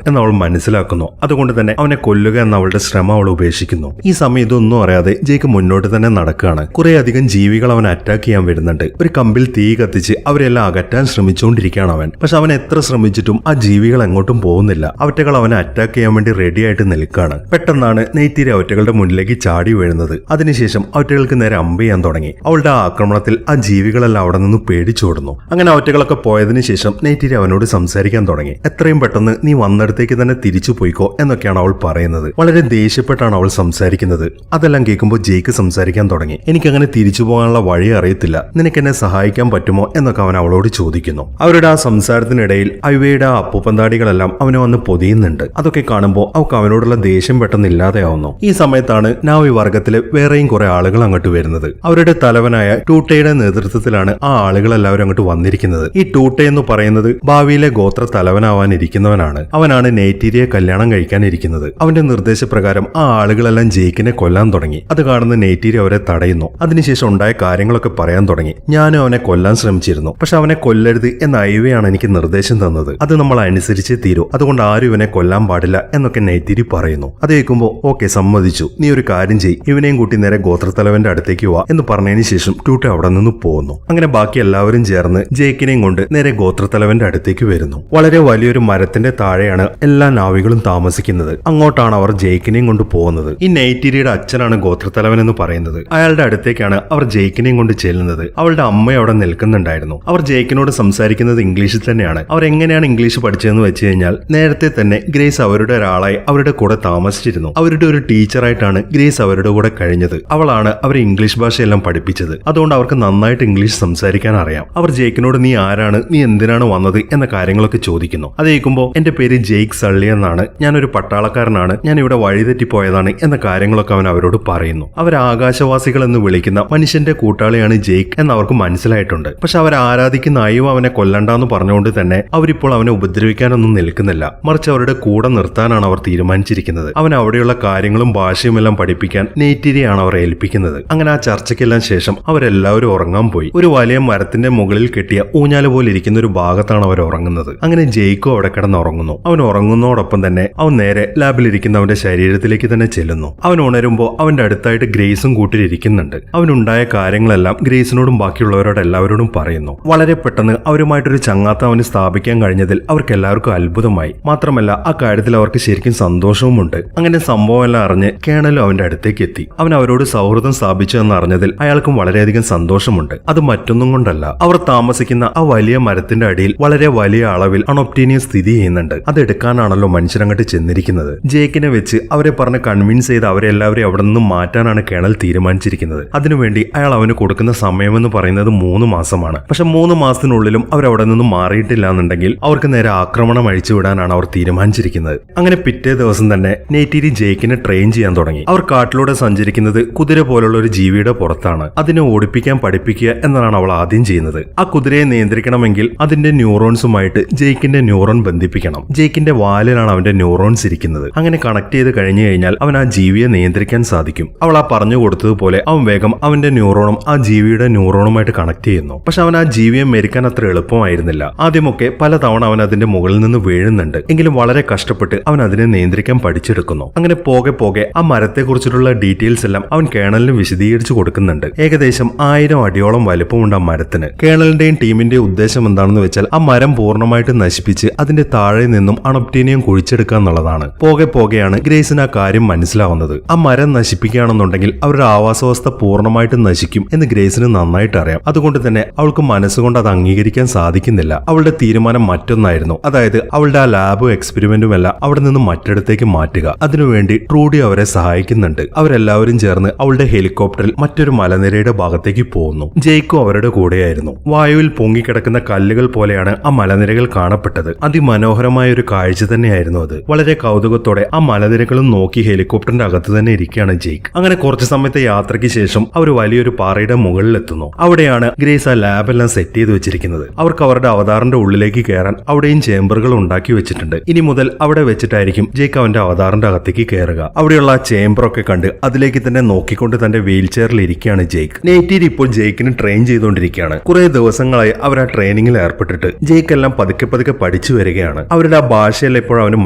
എന്ന് അവൾ മനസ്സിലാക്കുന്നു. അതുകൊണ്ട് തന്നെ അവനെ കൊല്ലുക എന്ന അവളുടെ ശ്രമം അവൾ ഉപേക്ഷിക്കുന്നു. ഈ സമയം ഇതൊന്നും അറിയാതെ ജെയ്ക്ക് മുന്നോട്ട് തന്നെ നടക്കുകയാണ്. കുറെ അധികം ജീവികൾ അവൻ അറ്റാക്ക് ചെയ്യാൻ വരുന്നുണ്ട്. ഒരു കമ്പിൽ തീ കത്തിച്ച് അവരെല്ലാം അകറ്റാൻ ശ്രമിച്ചുകൊണ്ടിരിക്കുകയാണ് അവൻ. പക്ഷെ അവൻ എത്ര ശ്രമിച്ചിട്ടും ആ ജീവികൾ എങ്ങോട്ടും പോകുന്നില്ല. അവറ്റകൾ അവനെ അറ്റാക്ക് ചെയ്യാൻ വേണ്ടി റെഡി ആയിട്ട് നിൽക്കുകയാണ്. പെട്ടെന്നാണ് നെയ്ത്തിരി അവറ്റകളുടെ മുന്നിലേക്ക് ചാടി വീഴുന്നത്. അതിനുശേഷം അവറ്റകൾക്ക് നേരെ അമ്പ് ചെയ്യാൻ തുടങ്ങി. അവളുടെ ആക്രമണത്തിൽ ആ ജീവികളെല്ലാം അവിടെ നിന്ന് പേടിച്ചോടുന്നു. അങ്ങനെ അവറ്റകളൊക്കെ പോയതിനു ശേഷം നെയ്ത്തിരി അവനോട് സംസാരിക്കാൻ തുടങ്ങി. എത്രയും പെട്ടെന്ന് നീ വന്നിടത്തേക്ക് തന്നെ തിരിച്ചു പോയിക്കോ എന്നൊക്കെയാണ് അവൾ പറയുന്നത്. വളരെ ദേഷ്യപ്പെട്ടാണ് അവൾ സംസാരിക്കുന്നത്. അതെല്ലാം കേൾക്കുമ്പോൾ ജെയ്ക്ക് സംസാരിക്കാൻ തുടങ്ങി. എനിക്കങ്ങനെ തിരിച്ചു പോകാനുള്ള വഴി അറിയത്തില്ല, നിനക്ക് എന്നെ സഹായിക്കാൻ പറ്റുമോ എന്നൊക്കെ അവൻ അവളോട് ചോദിക്കുന്നു. അവരുടെ ആ സംസാരത്തിനിടയിൽ ഐവയുടെ ആ അപ്പൂപ്പന്താടികളെല്ലാം അവനെ വന്ന് പൊതിയുന്നുണ്ട്. അതൊക്കെ കാണുമ്പോൾ അവൾക്ക് അവനോടുള്ള ദേഷ്യം പെട്ടെന്ന് ഇല്ലാതെയാവുന്നു. ഈ സമയത്താണ് നാവി വർഗത്തിലെ വേറെയും കുറെ ആളുകൾ അങ്ങോട്ട് വരുന്നത്. അവരുടെ തലവനായ ടൂട്ടയുടെ നേതൃത്വത്തിലാണ് ആ ആളുകളെല്ലാവരും അങ്ങോട്ട് വന്നിരിക്കുന്നത്. ഈ ടൂട്ട എന്ന് പറയുന്നത് ഭാവിയിലെ ഗോത്ര തലവനാവാനിരിക്കുന്നവനാണ്. അവനാണ് നെയ്റ്റിരിയെ കല്യാണം കഴിക്കാനിരിക്കുന്നത്. അവന്റെ നിർദ്ദേശപ്രകാരം ആ ആളുകളെല്ലാം ജെയ്ക്കിനെ കൊല്ലാൻ തുടങ്ങി. അത് കാണുന്ന നെയ്റ്റിരി അവരെ തടയുന്നു. അതിനുശേഷം ഉണ്ടായ കാര്യങ്ങളൊക്കെ പറയാൻ തുടങ്ങി. ഞാനും അവനെ കൊല്ലാൻ ശ്രമിച്ചിരുന്നു, പക്ഷെ അവനെ കൊല്ലരുത് എന്ന ഐവയാണ് എനിക്ക് നിർദ്ദേശം തന്നത്. അത് നമ്മൾ അനുസരിച്ചേ തീരൂ, അതുകൊണ്ട് ആരും ഇവനെ കൊല്ലാൻ പാടില്ല എന്നൊക്കെ നെയ്ത്തിരി പറയുന്നു. അത് കേൾക്കുമ്പോൾ ഓക്കെ, സമ്മതിച്ചു, നീ ഒരു കാര്യം ചെയ്യ്, ഇവനെയും കൂട്ടി നേരെ ഗോത്രത്തലവന്റെ അടുത്തേക്ക് വാ എന്ന് പറഞ്ഞതിന് ശേഷം ടൂട്ട അവിടെ നിന്ന് പോകുന്നു. അങ്ങനെ ബാക്കി എല്ലാവരും ചേർന്ന് ജെയ്ക്കിനെയും കൊണ്ട് നേരെ ഗോത്രത്തലവന്റെ അടുത്തേക്ക് വരുന്നു. വളരെ വലിയൊരു മരത്തിന്റെ താഴെയാണ് എല്ലാ നാവികളും താമസിക്കുന്നത്. അങ്ങോട്ടാണ് അവർ ജെയ്ക്കിനെയും കൊണ്ട് പോകുന്നത്. ഈ നെയ്റ്റിരിയുടെ അച്ഛനാണ് ഗോത്രത്തലവൻ എന്ന് പറയുന്നത്. അയാളുടെ അടുത്തേക്കാണ് അവർ ജെയ്ക്കിനെയും കൊണ്ട് ചെല്ലുന്നത്. അവളുടെ അമ്മ അവിടെ നിൽക്കുന്നുണ്ടായിരുന്നു. അവർ ജെയ്ക്കിനോട് സംസാരിക്കുന്നത് ഇംഗ്ലീഷിൽ തന്നെയാണ്. അവർ എങ്ങനെയാണ് ഇംഗ്ലീഷ് പഠിച്ചതെന്ന് വെച്ച് കഴിഞ്ഞാൽ നേരത്തെ തന്നെ ഗ്രേസ് അവരുടെ ഒരാളായി അവരുടെ കൂടെ താമസിച്ചിരുന്നു. അവരുടെ ഒരു ടീച്ചറായിട്ടാണ് ഗ്രേസ് അവരുടെ കൂടെ കഴിഞ്ഞത്. അവളാണ് അവരെ ഇംഗ്ലീഷ് ഭാഷയെല്ലാം പഠിപ്പിച്ചത്. അതുകൊണ്ട് അവർക്ക് നന്നായിട്ട് ഇംഗ്ലീഷ് സംസാരിക്കാൻ അറിയാം. അവർ ജെയ്ക്കിനോട് നീ ആരാണ്, നീ എന്തിനാണ് വന്നത് എന്ന കാര്യങ്ങളൊക്കെ ചോദിക്കുന്നു. അത് കേൾക്കുമ്പോൾ എന്റെ പേര് ജെയ്ക്ക് സള്ളി എന്നാണ്, ഞാനൊരു പട്ടാളക്കാരനാണ്, ഞാൻ ഇവിടെ വഴിതെറ്റിപ്പോയതാണ് എന്ന കാര്യങ്ങളൊക്കെ അവൻ അവരോട് പറയുന്നു. അവർ ആകാശവാസികൾ എന്ന് വിളിക്കുന്ന മനുഷ്യന്റെ കൂട്ടാളിയാണ് ജെയ്ക്ക് എന്ന് അവർക്ക് മനസ്സിലായിട്ടുണ്ട്. പക്ഷെ അവർ ആരാധിക്കുന്ന ഐവ അവനെ കൊല്ലണ്ടെന്ന് പറഞ്ഞുകൊണ്ട് തന്നെ അവരിപ്പോൾ അവനെ ഉപദ്രവിക്കാനൊന്നും നിൽക്കുന്നില്ല. മറിച്ച് അവരുടെ കൂടെ നിർത്താനാണ് അവർ തീരുമാനിച്ചിരിക്കുന്നത്. അവൻ അവിടെയുള്ള കാര്യങ്ങളും ഭാഷയും എല്ലാം പഠിപ്പിക്കാൻ നെയ്റ്റിരിയാണ് അവർ ഏൽപ്പിക്കുന്നത്. അങ്ങനെ ആ ചർച്ചയ്ക്കെല്ലാം ശേഷം അവരെല്ലാവരും ഉറങ്ങാൻ പോയി. ഒരു വലിയ മരത്തിന്റെ മുകളിൽ കെട്ടിയ ഊഞ്ഞാല് പോലെ ഇരിക്കുന്ന ഒരു ഭാഗത്താണ് അവർ ഉറങ്ങുന്നത്. അങ്ങനെ ജെയ്ക്കോ അവിടെ കിടന്ന് ഉറങ്ങുന്നു. അവൻ ഉറങ്ങുന്നതോടൊപ്പം തന്നെ അവൻ നേരെ ലാബിലിരിക്കുന്ന അവന്റെ ശരീരത്തിലേക്ക് തന്നെ ചെല്ലുന്നു. അവൻ ഉണരുമ്പോൾ അവന്റെ അടുത്തായിട്ട് ഗ്രേസും കൂട്ടിലിരിക്കുന്നുണ്ട്. അവനുണ്ടായ കാര്യങ്ങളെല്ലാം ഗ്രേസിനോടും ബാക്കിയുള്ളവരോട് എല്ലാവരോടും പറയുന്നു. വളരെ പെട്ടെന്ന് അവരുമായിട്ടൊരു ചങ്ങാത്തം അവന് സ്ഥാപിക്കാൻ കഴിഞ്ഞതിൽ അവർക്ക് എല്ലാവർക്കും അത്ഭുതമായി. മാത്രമല്ല ആ കാര്യത്തിൽ അവർക്ക് ശരിക്കും സന്തോഷവുമുണ്ട്. അങ്ങനെ സംഭവം എല്ലാം അറിഞ്ഞ് കേണലും അവന്റെ അടുത്തേക്ക് എത്തി. അവൻ അവരോട് സൗഹൃദം സ്ഥാപിച്ചു എന്ന് അറിഞ്ഞതിൽ അയാൾക്കും വളരെയധികം സന്തോഷമുണ്ട്. അത് മറ്റൊന്നും കൊണ്ടല്ല, അവർ താമസിക്കുന്ന ആ വലിയ മരത്തിന്റെ അടിയിൽ വളരെ വലിയ അളവിൽ അണൊപ്റ്റീനിയം സ്ഥിതി ചെയ്യുന്നുണ്ട്. അതെടുക്കാനാണല്ലോ മനുഷ്യരങ്ങോട്ട് ചെന്നിരിക്കുന്നത്. ജേക്കിനെ വെച്ച് അവരെ പറഞ്ഞ് കൺവിൻസ് ചെയ്ത് അവരെല്ലാവരെയും അവിടെ നിന്നും മാറ്റാനാണ് കേണൽ തീരുമാനിച്ചിരിക്കുന്നത്. അതിനുവേണ്ടി അയാൾ അവന് കൊടുക്കുന്ന സമയമെന്ന് പറയുന്നത് 3 മാസമാണ്. പക്ഷെ 3 മാസത്തിനുള്ളിലും അവരവിടെ നിന്നും മാറിയിട്ടില്ല എന്നുണ്ടെങ്കിൽ അവർക്ക് നേരെ ആക്രമണം അഴിച്ചുവിടാനാണ് അവർ തീരുമാനിച്ചിരിക്കുന്നത്. അങ്ങനെ പിറ്റേ ദിവസം തന്നെ നെയ്റ്റിരി ജെയ്ക്കിനെ ട്രെയിൻ ചെയ്യാൻ തുടങ്ങി. അവർ കാട്ടിലൂടെ സഞ്ചരിക്കുന്നത് കുതിര പോലുള്ള ഒരു ജീവിയുടെ പുറത്താണ്. അതിനെ ഓടിപ്പിക്കാൻ പഠിപ്പിക്കുക എന്നതാണ് അവൾ ആദ്യം ചെയ്യുന്നത്. ആ കുതിരയെ നിയന്ത്രിക്കണമെങ്കിൽ അതിന്റെ ന്യൂറോൺസുമായിട്ട് ജെയ്ക്കിന്റെ ന്യൂറോൺ ബന്ധിപ്പിക്കണം. ജെയ്ക്കിന്റെ വാലിലാണ് അവന്റെ ന്യൂറോൺസ് ഇരിക്കുന്നത്. അങ്ങനെ കണക്ട് ചെയ്ത് കഴിഞ്ഞു കഴിഞ്ഞാൽ അവൻ ആ ജീവിയെ നിയന്ത്രിക്കാൻ സാധിക്കും. അവൾ ആ പറഞ്ഞു കൊടുത്തതുപോലെ അവൻ വേഗം അവന്റെ ന്യൂറോണും ആ ജീവിയുടെ ന്യൂറോണുമായിട്ട് കണക്ട് ചെയ്യുന്നു. പക്ഷെ അവൻ ആ ജീവിയെ മെരിക്കാൻ അത്ര എളുപ്പമായിരുന്നില്ല. ആദ്യമൊക്കെ പലതവണ അവൻ അതിന്റെ മുകളിൽ നിന്ന് വീഴുന്നുണ്ട്. എങ്കിലും വളരെ കഷ്ടപ്പെട്ട് അവൻ അതിനെ നിയന്ത്രിക്കാൻ പഠിച്ചെടുക്കുന്നു. അങ്ങനെ പോകെ പോകെ ആ മരത്തെക്കുറിച്ചിട്ടുള്ള ഡീറ്റെയിൽസ് എല്ലാം അവൻ കേണലിന് വിശദീകരിച്ചു കൊടുക്കുന്നുണ്ട്. ഏകദേശം 1000 അടിയോളം വലുപ്പമുണ്ട് ആ മരത്തിന്. കേണലിന്റെയും ടീമിന്റെയും ഉദ്ദേശം എന്താണെന്ന് വെച്ചാൽ ആ മരം പൂർണ്ണമായിട്ട് നശിപ്പിച്ച് അതിന്റെ താഴെ നിന്നും അണൊപ്റ്റീനിയം കുഴിച്ചെടുക്കുക എന്നുള്ളതാണ്. പോകെ പോകെയാണ് ഗ്രേസിന് ആ കാര്യം മനസ്സിലാവുന്നത്. ആ മരം നശിപ്പിക്കുകയാണെന്നുണ്ടെങ്കിൽ അവരുടെ ആവാസവസ്ഥ പൂർണ്ണമായിട്ട് നശിക്കും എന്ന് ഗ്രേസിന് നന്നായിട്ട് അറിയാം. അതുകൊണ്ട് തന്നെ അവൾക്ക് മനസ്സുകൊണ്ട് അത് അംഗീകരിക്കാൻ സാധിക്കുന്നില്ല. അവളുടെ തീരുമാനം മറ്റൊന്നായിരുന്നു. അതായത് അവളുടെ ആ ലാബും എക്സ്പെരിമെന്റും എല്ലാം അവിടെ നിന്ന് മറ്റിടത്തേക്ക് മാറ്റുക. അതിനുവേണ്ടി ട്രൂഡി അവരെ സഹായിക്കുന്നുണ്ട്. അവരെല്ലാവരും ചേർന്ന് അവളുടെ ഹെലികോപ്റ്ററിൽ മറ്റൊരു മലനിരയുടെ ഭാഗത്തേക്ക് പോകുന്നു. ജെയ്ക്കും അവരുടെ കൂടെയായിരുന്നു. വായുവിൽ പൊങ്ങിക്കിടക്കുന്ന കല്ലുകൾ പോലെയാണ് ആ മലനിരകൾ കാണപ്പെട്ടത്. അതിമനോഹരമായ ഒരു കാഴ്ച തന്നെയായിരുന്നു അത്. വളരെ കൗതുകത്തോടെ ആ മലനിരകളും നോക്കി ഹെലികോപ്റ്ററിന്റെ അകത്ത് തന്നെ ഇരിക്കുകയാണ് ജെയ്ക്ക്. അങ്ങനെ കുറച്ചു സമയത്തെ യാത്രയ്ക്ക് ശേഷം അവർ വലിയൊരു പാറയുടെ മുകളിൽ എത്തുന്നു. അവിടെയാണ് ഗ്രേസ് ആ ലാബെല്ലാം സെറ്റ് ചെയ്ത് വെച്ചിരിക്കുന്നത്. അവർക്ക് അവരുടെ അവതാറിന്റെ ഉള്ളിലേക്ക് കയറാൻ അവിടെയും ചേംബറുകൾ ഉണ്ടാക്കി വെച്ചിട്ടുണ്ട്. ഇനി മുതൽ അവിടെ വെച്ചിട്ടായിരിക്കും ജെയ്ക്ക് അവന്റെ അവതാറിന്റെ അകത്തേക്ക് കയറുക. അവിടെയുള്ള ആ ചേംബറൊക്കെ കണ്ട് അതിലേക്ക് തന്നെ നോക്കിക്കൊണ്ട് തന്റെ വീൽ ചെയറിൽ ഇരിക്കുകയാണ് ജെയ്ക്ക്. നെയ്റ്റീരി ഇപ്പോൾ ജെയ്ക്കിന് ട്രെയിൻ ചെയ്തുകൊണ്ടിരിക്കുകയാണ്. കുറെ ദിവസങ്ങളായി അവർ ആ ട്രെയിനിങ്ങിൽ ഏർപ്പെട്ടിട്ട് ജെയ്ക്ക് എല്ലാം പതുക്കെ പതുക്കെ പഠിച്ചു വരികയാണ്. അവരുടെ ആ ഭാഷയെല്ലാം ഇപ്പോൾ അവന്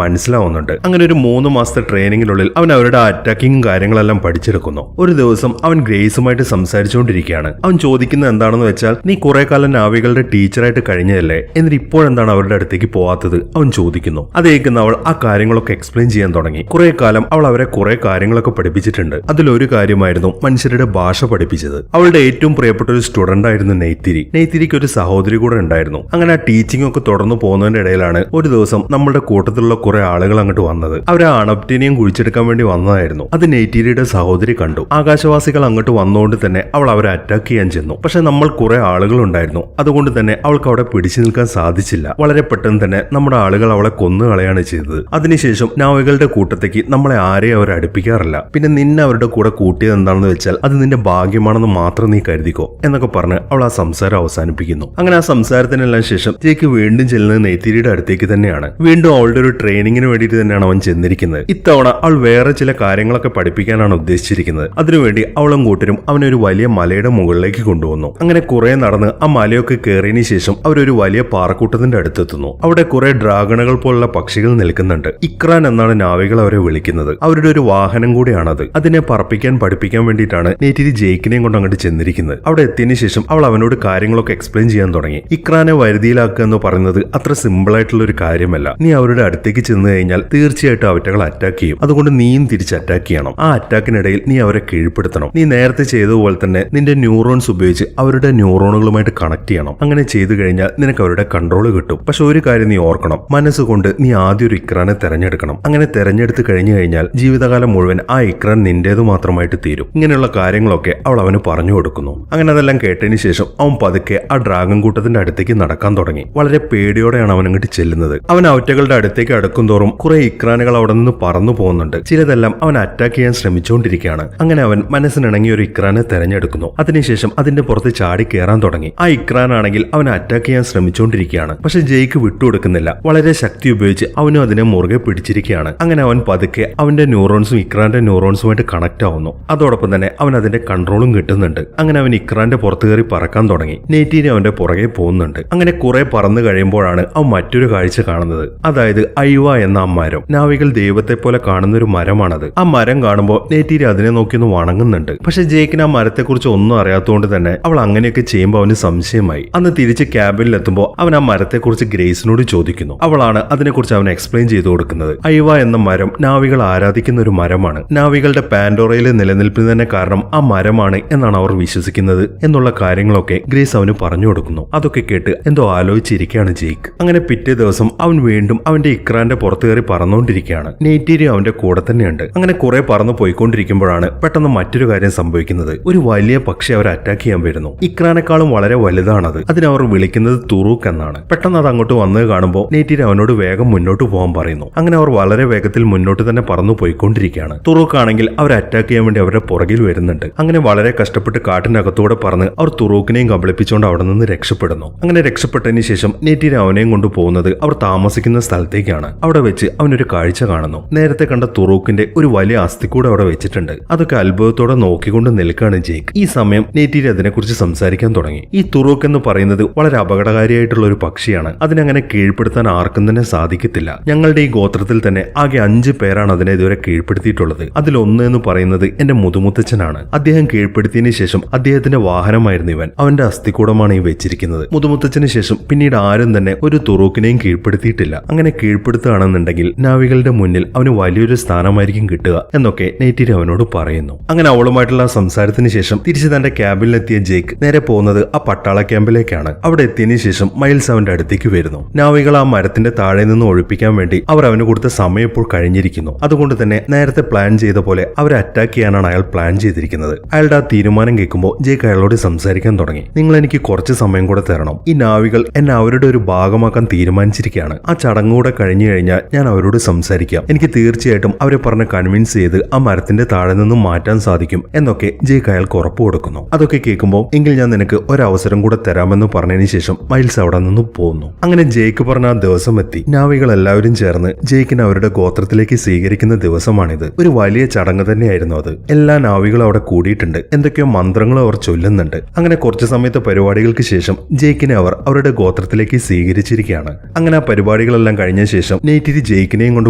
മനസ്സിലാവുന്നുണ്ട്. അങ്ങനെ ഒരു 3 മാസത്തെ ട്രെയിനിങ്ങിനുള്ളിൽ അവൻ അവരുടെ അറ്റാക്കിങ്ങും കാര്യങ്ങളെല്ലാം പഠിച്ചെടുക്കുന്നു. ഒരു ദിവസം അവൻ ഗ്രേസുമായിട്ട് സംസാരിച്ചുകൊണ്ടിരിക്കുകയാണ്. അവൻ ചോദിക്കുന്നത് എന്താണെന്ന് വെച്ചാൽ, നീ കുറെ കാലം നാവികളുടെ ടീച്ചറായിട്ട് കഴിഞ്ഞതല്ലേ, എന്നിട്ട് ഇപ്പോഴെന്താണ് അവരുടെ അടുത്തേക്ക് പോവാത്തത് അവൻ ചോദിക്കുന്നു. അത് കേൾക്കുന്ന അവൾ ആ കാര്യങ്ങളൊക്കെ എക്സ്പ്ലെയിൻ ചെയ്യാൻ തുടങ്ങി. കുറെ കാലം അവൾ അവരെ കുറെ കാര്യങ്ങളൊക്കെ പഠിപ്പിച്ചിട്ടുണ്ട്. അതിലൊരു കാര്യമായിരുന്നു മനുഷ്യരുടെ ഭാഷ പഠിപ്പിച്ചത്. അവളുടെ ഏറ്റവും പ്രിയപ്പെട്ട ഒരു സ്റ്റുഡന്റ് ആയിരുന്നു നെയ്ത്തിരി. നെയ്ത്തിരിക്ക് ഒരു സഹോദരി കൂടെ ഉണ്ടായിരുന്നു. അങ്ങനെ ആ ടീച്ചിങ് ഒക്കെ തുടർന്നു പോകുന്നതിന്റെ ഇടയിലാണ് ഒരു ദിവസം നമ്മുടെ കൂട്ടത്തിലുള്ള കുറെ ആളുകൾ അങ്ങോട്ട് വന്നത്. അവർ ആ അണപ്റ്റീനിയം കുഴിച്ചെടുക്കാൻ വേണ്ടി വന്നതായിരുന്നു. അത് നെയ്റ്റീരിയുടെ സഹോദരി കണ്ടു. ആകാശവാസികൾ അങ്ങോട്ട് വന്നുകൊണ്ട് തന്നെ അവൾ അവരെ അറ്റാക്ക് ചെയ്യാൻ ചെന്നു. പക്ഷെ നമ്മൾ കുറെ ആളുകൾ ഉണ്ടായിരുന്നു. അതുകൊണ്ട് തന്നെ അവൾക്ക് അവിടെ പിടിച്ചു നിൽക്കാൻ സാധിച്ചില്ല. വളരെ പെട്ടെന്ന് തന്നെ നമ്മുടെ ആളുകൾ അവളെ കൊന്നുകളയാണ് ചെയ്തത്. അതിനുശേഷം നാവികളുടെ കൂട്ടത്തേക്ക് നമ്മളെ ആരെയും അവർ അടുപ്പിക്കാറില്ല. പിന്നെ നിന്നെ അവരുടെ കൂടെ കൂട്ടിയത് എന്താണെന്ന് വെച്ചാൽ അത് നിന്റെ ഭാഗ്യമാണെന്ന് മാത്രം നീ കരുതിക്കോ എന്നൊക്കെ പറഞ്ഞ് അവൾ ആ സംസാരം അവസാനിപ്പിക്കുന്നു. അങ്ങനെ ആ സംസാരത്തിനെല്ലാം ശേഷം ജെയ്ക്ക് വീണ്ടും ചെല്ലുന്നത് നെയ്ത്തിരിയുടെ അടുത്തേക്ക് തന്നെയാണ്. വീണ്ടും അവളുടെ ഒരു ട്രെയിനിങ്ങിന് വേണ്ടിയിട്ട് തന്നെയാണ് അവൻ ചെന്നിരിക്കുന്നത്. ഇത്തവണ അവൾ വേറെ ചില കാര്യങ്ങളൊക്കെ പഠിപ്പിക്കാനാണ് ഉദ്ദേശിച്ചിരിക്കുന്നത്. അതിനുവേണ്ടി അവളും കൂട്ടരും അവനെ ഒരു വലിയ മലയുടെ മുകളിലേക്ക് കൊണ്ടുവന്നു. അങ്ങനെ കുറെ നടന്ന് ആ മലയൊക്കെ കയറിയതിനു ശേഷം അവരൊരു വലിയ പാറക്കൂട്ടത്തിന്റെ അടുത്തെത്തുന്നു. അവിടെ കുറെ ഡ്രാഗണുകൾ പോലുള്ള പക്ഷികൾ നിൽക്കുന്നുണ്ട്. ഇക്രാൻ എന്നാണ് നാവികൾ അവരെ വിളിക്കുന്നത്. അവരുടെ ഒരു വാഹനം കൂടിയാണത്. അതിനെ പറപ്പിക്കാൻ പഠിപ്പിക്കാൻ വേണ്ടിയിട്ടാണ് നെയ്റ്റിരി ജെയ്ക്കിനെയും കൊണ്ട് അങ്ങോട്ട് ചെന്നിരിക്കുന്നത്. അവിടെ എത്തിയതിനു ശേഷം അവൾ അവനോട് കാര്യങ്ങളൊക്കെ എക്സ്പ്ലെയിൻ ചെയ്യാൻ തുടങ്ങി. ഇക്രാനെ വരുതിയിലാക്കുക എന്ന് പറയുന്നത് അത്ര സിമ്പിൾ ആയിട്ടുള്ള ഒരു കാര്യമല്ല. നീ അവരുടെ അടുത്തേക്ക് ചെന്ന് കഴിഞ്ഞാൽ തീർച്ചയായിട്ടും അവറ്റകൾ അറ്റാക്ക് ചെയ്യും. അതുകൊണ്ട് നീയും തിരിച്ച് അറ്റാക്ക് ചെയ്യണം. ആ അറ്റാക്കിനിടയിൽ നീ അവരെ കീഴ്പ്പെടുത്തണം. നീ നേരത്തെ ചെയ്തതുപോലെ തന്നെ നിന്റെ ന്യൂറോൺസ് ഉപയോഗിച്ച് അവരുടെ ന്യൂറോണുകളുമായിട്ട് കണക്ട് ചെയ്യണം. അങ്ങനെ ചെയ്തു കഴിഞ്ഞാൽ നിനക്ക് അവരുടെ കൺട്രോൾ കിട്ടും. പക്ഷെ ഒരു കാര്യം നീ ഓർക്കണം, മനസ്സുകൊണ്ട് നീ ആദ്യം ഒരു ഇക്രാനെ തെരഞ്ഞെടുക്കണം. അങ്ങനെ തെരഞ്ഞെടുത്ത് കഴിഞ്ഞു കഴിഞ്ഞാൽ ജീവിതകാലം മുഴുവൻ ആ ഇക്രാൻ നിന്റേത് മാത്രമായിട്ട് തീരും. ഇങ്ങനെയുള്ള കാര്യങ്ങളൊക്കെ അവൾ അവന് പറഞ്ഞു കൊടുക്കുന്നു. അങ്ങനെ അതെല്ലാം കേട്ടതിന് ശേഷം അവൻ പതുക്കെ ആ ഡ്രാഗൺ കൂട്ടത്തിന്റെ അടുത്തേക്ക് നടക്കാൻ തുടങ്ങി. വളരെ പേടിയോടെയാണ് അവൻ അങ്ങോട്ട് ചെല്ലുന്നത്. അവൻ അവറ്റകളുടെ അടുത്തേക്ക് അടുക്കും തോറും കുറെ ഇക്രാനുകൾ അവിടെ നിന്ന് പറന്നു പോകുന്നുണ്ട്. ചിലതെല്ലാം അവൻ അറ്റാക്ക് ചെയ്യാൻ ശ്രമിച്ചുകൊണ്ടിരിക്കുകയാണ്. അങ്ങനെ അവൻ മനസ്സിനിണങ്ങിയ ഒരു ഇക്രാനെ തെരഞ്ഞെടുക്കുന്നു. അതിനുശേഷം അതിന്റെ പുറത്ത് ചാടി കയറാൻ തുടങ്ങി. ആ ഇക്രാനാണെങ്കിൽ അവൻ അറ്റാക്ക് ചെയ്യാൻ ശ്രമിച്ചുകൊണ്ടിരിക്കുകയാണ്. പക്ഷെ ജെയ്ക്ക് വിട്ടുകൊടുക്കുന്നില്ല. വളരെ ശക്തി ഉപയോഗിച്ച് അവനും അതിനെ മുറുകെ പിടിച്ചിരിക്കുകയാണ്. അങ്ങനെ അവൻ പതുക്കെ അവന്റെ ന്യൂറോൺസും ഇക്രാന്റെ ന്യൂറോൺസുമായിട്ട് കണക്ട് ആവുന്നു. അതോടൊപ്പം തന്നെ അവൻ അതിന്റെ കൺട്രോളും കിട്ടുന്നുണ്ട്. അങ്ങനെ അവൻ ഇക്രാന്റെ പുറത്ത് കയറി പറക്കാൻ തുടങ്ങി. നെയ്റ്റീരി അവന്റെ പുറകെ പോകുന്നുണ്ട്. അങ്ങനെ കുറെ പറന്നു കഴിയുമ്പോഴാണ് അവൻ മറ്റൊരു കാഴ്ച കാണുന്നത്. അതായത് ഐവ എന്ന ആ മരം. നാവികൾ ദൈവത്തെ പോലെ കാണുന്ന ഒരു മരമാണത്. ആ മരം കാണുമ്പോൾ നെയ്റ്റീരി അതിനെ നോക്കി ഒന്ന് വണങ്ങുന്നുണ്ട്. പക്ഷെ ജെയ്ക്കിന് ആ മരത്തെക്കുറിച്ച് ഒന്നും അറിയാത്തതുകൊണ്ട് തന്നെ അവൾ അങ്ങനെയൊക്കെ ചെയ്യുമ്പോൾ അവന് സംശയമായി. അന്ന് തിരിച്ച് ക്യാബിനിൽ എത്തുമ്പോൾ അവൻ ആ മരത്തെക്കുറിച്ച് ഗ്രേസിനോട് ചോദിക്കുന്നു. അവളാണ് അതിനെക്കുറിച്ച് അവൻ എക്സ്പ്ലെയിൻ ചെയ്തു കൊടുക്കുന്നത്. ഐവ എന്ന മരം നാവികൾ ആരാധിക്കുന്ന ഒരു മരമാണ്. നാവികളുടെ പാൻഡോറയിലെ നിലനിൽപ്പിന് തന്നെ കാരണം ആ മരമാണ് എന്നാണ് അവർ വിശ്വസിക്കുന്നത് എന്നുള്ള കാര്യങ്ങളൊക്കെ ഗ്രേസ് അവന് പറഞ്ഞു കൊടുക്കുന്നു. അതൊക്കെ കേട്ട് എന്തോ ആലോചിച്ചിരിക്കുകയാണ് ജെയ്ക്ക്. അങ്ങനെ പിറ്റേ ദിവസം അവൻ വീണ്ടും അവന്റെ ഇക്രാന്റെ പുറത്ത് കയറി പറന്നുകൊണ്ടിരിക്കുകയാണ്. നെയ്റ്റീരി അവന്റെ കൂടെ തന്നെയുണ്ട്. അങ്ങനെ കുറെ പറന്നു പോയിക്കൊണ്ടിരിക്കുമ്പോഴാണ് പെട്ടെന്ന് മറ്റൊരു കാര്യം സംഭവിക്കുന്നത്. ഒരു വലിയ പക്ഷി അവരെ അറ്റാക്ക് ചെയ്യാൻ വരുന്നു. ഇക്രാനേക്കാളും വളരെ വലുതാണത്. അതിനവർ വിളിക്കുന്നത് തുറൂക്ക് എന്നാണ്. പെട്ടെന്ന് അത് അങ്ങോട്ട് വന്നത് കാണുമ്പോൾ നെയ്റ്റീരി അവനോട് വേഗം മുന്നോട്ട് പോകാൻ പറയുന്നു. അങ്ങനെ അവർ വളരെ വേഗത്തിൽ മുന്നോട്ട് തന്നെ പറന്നു പോയിക്കൊണ്ടിരിക്കുകയാണ്. തുറൂക്കാണെങ്കിൽ അവരെ അറ്റാക്ക് ചെയ്യാൻ വേണ്ടി അവരുടെ പുറകിൽ വരുന്നുണ്ട്. അങ്ങനെ വളരെ കഷ്ടപ്പെട്ട് കാട്ടിനകത്തൂടെ പറന്ന് അവർ തുറൂക്കിനെയും കബളിപ്പിച്ചുകൊണ്ട് അവിടെ നിന്ന് രക്ഷപ്പെടുന്നു. അങ്ങനെ രക്ഷപ്പെട്ടതിന് ശേഷം നെയ്റ്റീരി അവനെയും കൊണ്ട് പോകുന്നത് അവർ താമസിക്കുന്ന സ്ഥലത്തേക്കാണ്. അവിടെ വെച്ച് അവനൊരു കാഴ്ച കാണുന്നു. നേരത്തെ കണ്ട തുറൂക്കിന്റെ ഒരു വലിയ അസ്ഥിക്കൂടെ അവിടെ വെച്ചിട്ടുണ്ട്. അതൊക്കെ അത്ഭുതത്തോടെ നോക്കിക്കൊണ്ട് നിൽക്കുകയാണ് ജെയ്ക്ക്. ഈ സമയം നെയ്റ്റീരി അതിനെക്കുറിച്ച് സംസാരിക്കാൻ തുടങ്ങി. ഈ തുറൂക്ക് എന്ന് പറയുന്നത് വളരെ അപകടകാരിയായിട്ടുള്ള ഒരു പക്ഷിയാണ്. അതിനങ്ങനെ കീഴ്പ്പെടുത്താൻ ആർക്കും തന്നെ സാധിക്കത്തില്ല. ഞങ്ങളുടെ ഈ ഗോത്രത്തിൽ തന്നെ ആകെ 5 പേരാണ് അതിനെ ഇതുവരെ കീഴ്പ്പെടുത്തിയിട്ടുള്ളത്. അതിലൊന്ന് എന്ന് പറയുന്നത് എന്റെ മുതുമുത്തച്ഛനാണ്. അദ്ദേഹം കീഴ്പ്പെടുത്തിയതിനു ശേഷം അദ്ദേഹത്തിന്റെ വാഹനമായിരുന്നു ഇവൻ. അവന്റെ അസ്ഥിക്കൂടമാണ് ഈ വെച്ചിരിക്കുന്നത്. മുതുമുത്തച്ഛന് ശേഷം പിന്നീട് ആരും തന്നെ ഒരു തുറൂക്കിനെയും കീഴ്പ്പെടുത്തിയിട്ടില്ല. അങ്ങനെ കീഴ്പ്പെടുത്തുകയാണെന്നുണ്ടെങ്കിൽ നാവികളുടെ മുന്നിൽ അവന് വലിയൊരു സ്ഥാനമായിരിക്കും കിട്ടുക എന്നൊക്കെ നെയ്റ്റീരി അവനോട് പറയുന്നു. അങ്ങനെ അവളുമായിട്ടുള്ള സംസാരത്തിന് ശേഷം തിരിച്ച് തന്റെ ക്യാബിനിലെത്തിയ ജെയ്ക്ക് നേരെ പോകുന്നത് ആ പട്ടാള ക്യാമ്പിലേക്കാണ്. അവിടെ എത്തിയതിനു ശേഷം മൈൽസ് അവന്റെ അടുത്തേക്ക് വരുന്നു. നാവികൾ ആ മരത്തിന്റെ താഴെ നിന്ന് ഒഴിപ്പിക്കാൻ വേണ്ടി അവർ അവന് കൊടുത്ത സമയം ഇപ്പോൾ കഴിഞ്ഞിരിക്കുന്നു. അതുകൊണ്ട് തന്നെ നേരത്തെ പ്ലാൻ ചെയ്ത പോലെ അവരെ അറ്റാക്ക് ചെയ്യാനാണ് അയാൾ പ്ലാൻ ചെയ്തിരിക്കുന്നത്. അയാളുടെ ആ തീരുമാനം കേൾക്കുമ്പോൾ ജെയ്ക്ക് അയാളോട് സംസാരിക്കാൻ തുടങ്ങി. നിങ്ങൾ എനിക്ക് കുറച്ച് സമയം കൂടെ തരണം. ഈ നാവികൾ എന്നെ അവരുടെ ഒരു ഭാഗമാക്കാൻ തീരുമാനിച്ചിരിക്കുകയാണ്. ആ ചടങ്ങ് ചടങ്ങൂടെ കഴിഞ്ഞു കഴിഞ്ഞാൽ ഞാൻ അവരോട് സംസാരിക്കാം. എനിക്ക് തീർച്ചയായിട്ടും അവരെ പറഞ്ഞ് കൺവിൻസ് ചെയ്ത് ആ മരത്തിന്റെ താഴെ നിന്നും മാറ്റാൻ സാധിക്കും എന്നൊക്കെ ജേക്ക് അയാൾക്ക് ഉറപ്പ് കൊടുക്കുന്നു. അതൊക്കെ കേൾക്കുമ്പോൾ എങ്കിൽ ഞാൻ നിനക്ക് ഒരവസരം കൂടെ തരാമെന്ന് പറഞ്ഞതിന് ശേഷം മൈൽസ് അവിടെ നിന്നും പോകുന്നു. അങ്ങനെ ജേക്ക് പറഞ്ഞ ആ ദിവസം എത്തി. നാവികൾ എല്ലാവരും ചേർന്ന് ജേക്കിനെ അവരുടെ ഗോത്രത്തിലേക്ക് സ്വീകരിക്കുന്ന ദിവസമാണിത്. ഒരു വലിയ ചടങ്ങ് തന്നെയായിരുന്നു അത്. എല്ലാ നാവികളും അവിടെ കൂടിയിട്ടുണ്ട്. എന്തൊക്കെയോ മന്ത്രങ്ങളും അവർ ചൊല്ലുന്നുണ്ട്. അങ്ങനെ കുറച്ചു സമയത്തെ പരിപാടികൾക്ക് ശേഷം ജേക്കിനെ അവർ അവരുടെ ഗോത്രത്തിലേക്ക് സ്വീകരിച്ചിരിക്കുകയാണ്. അങ്ങനെ ആ പരിപാടികളെല്ലാം കഴിഞ്ഞ ശേഷം നെയ്റ്റിരി ജേക്കിനെയും കൊണ്ട്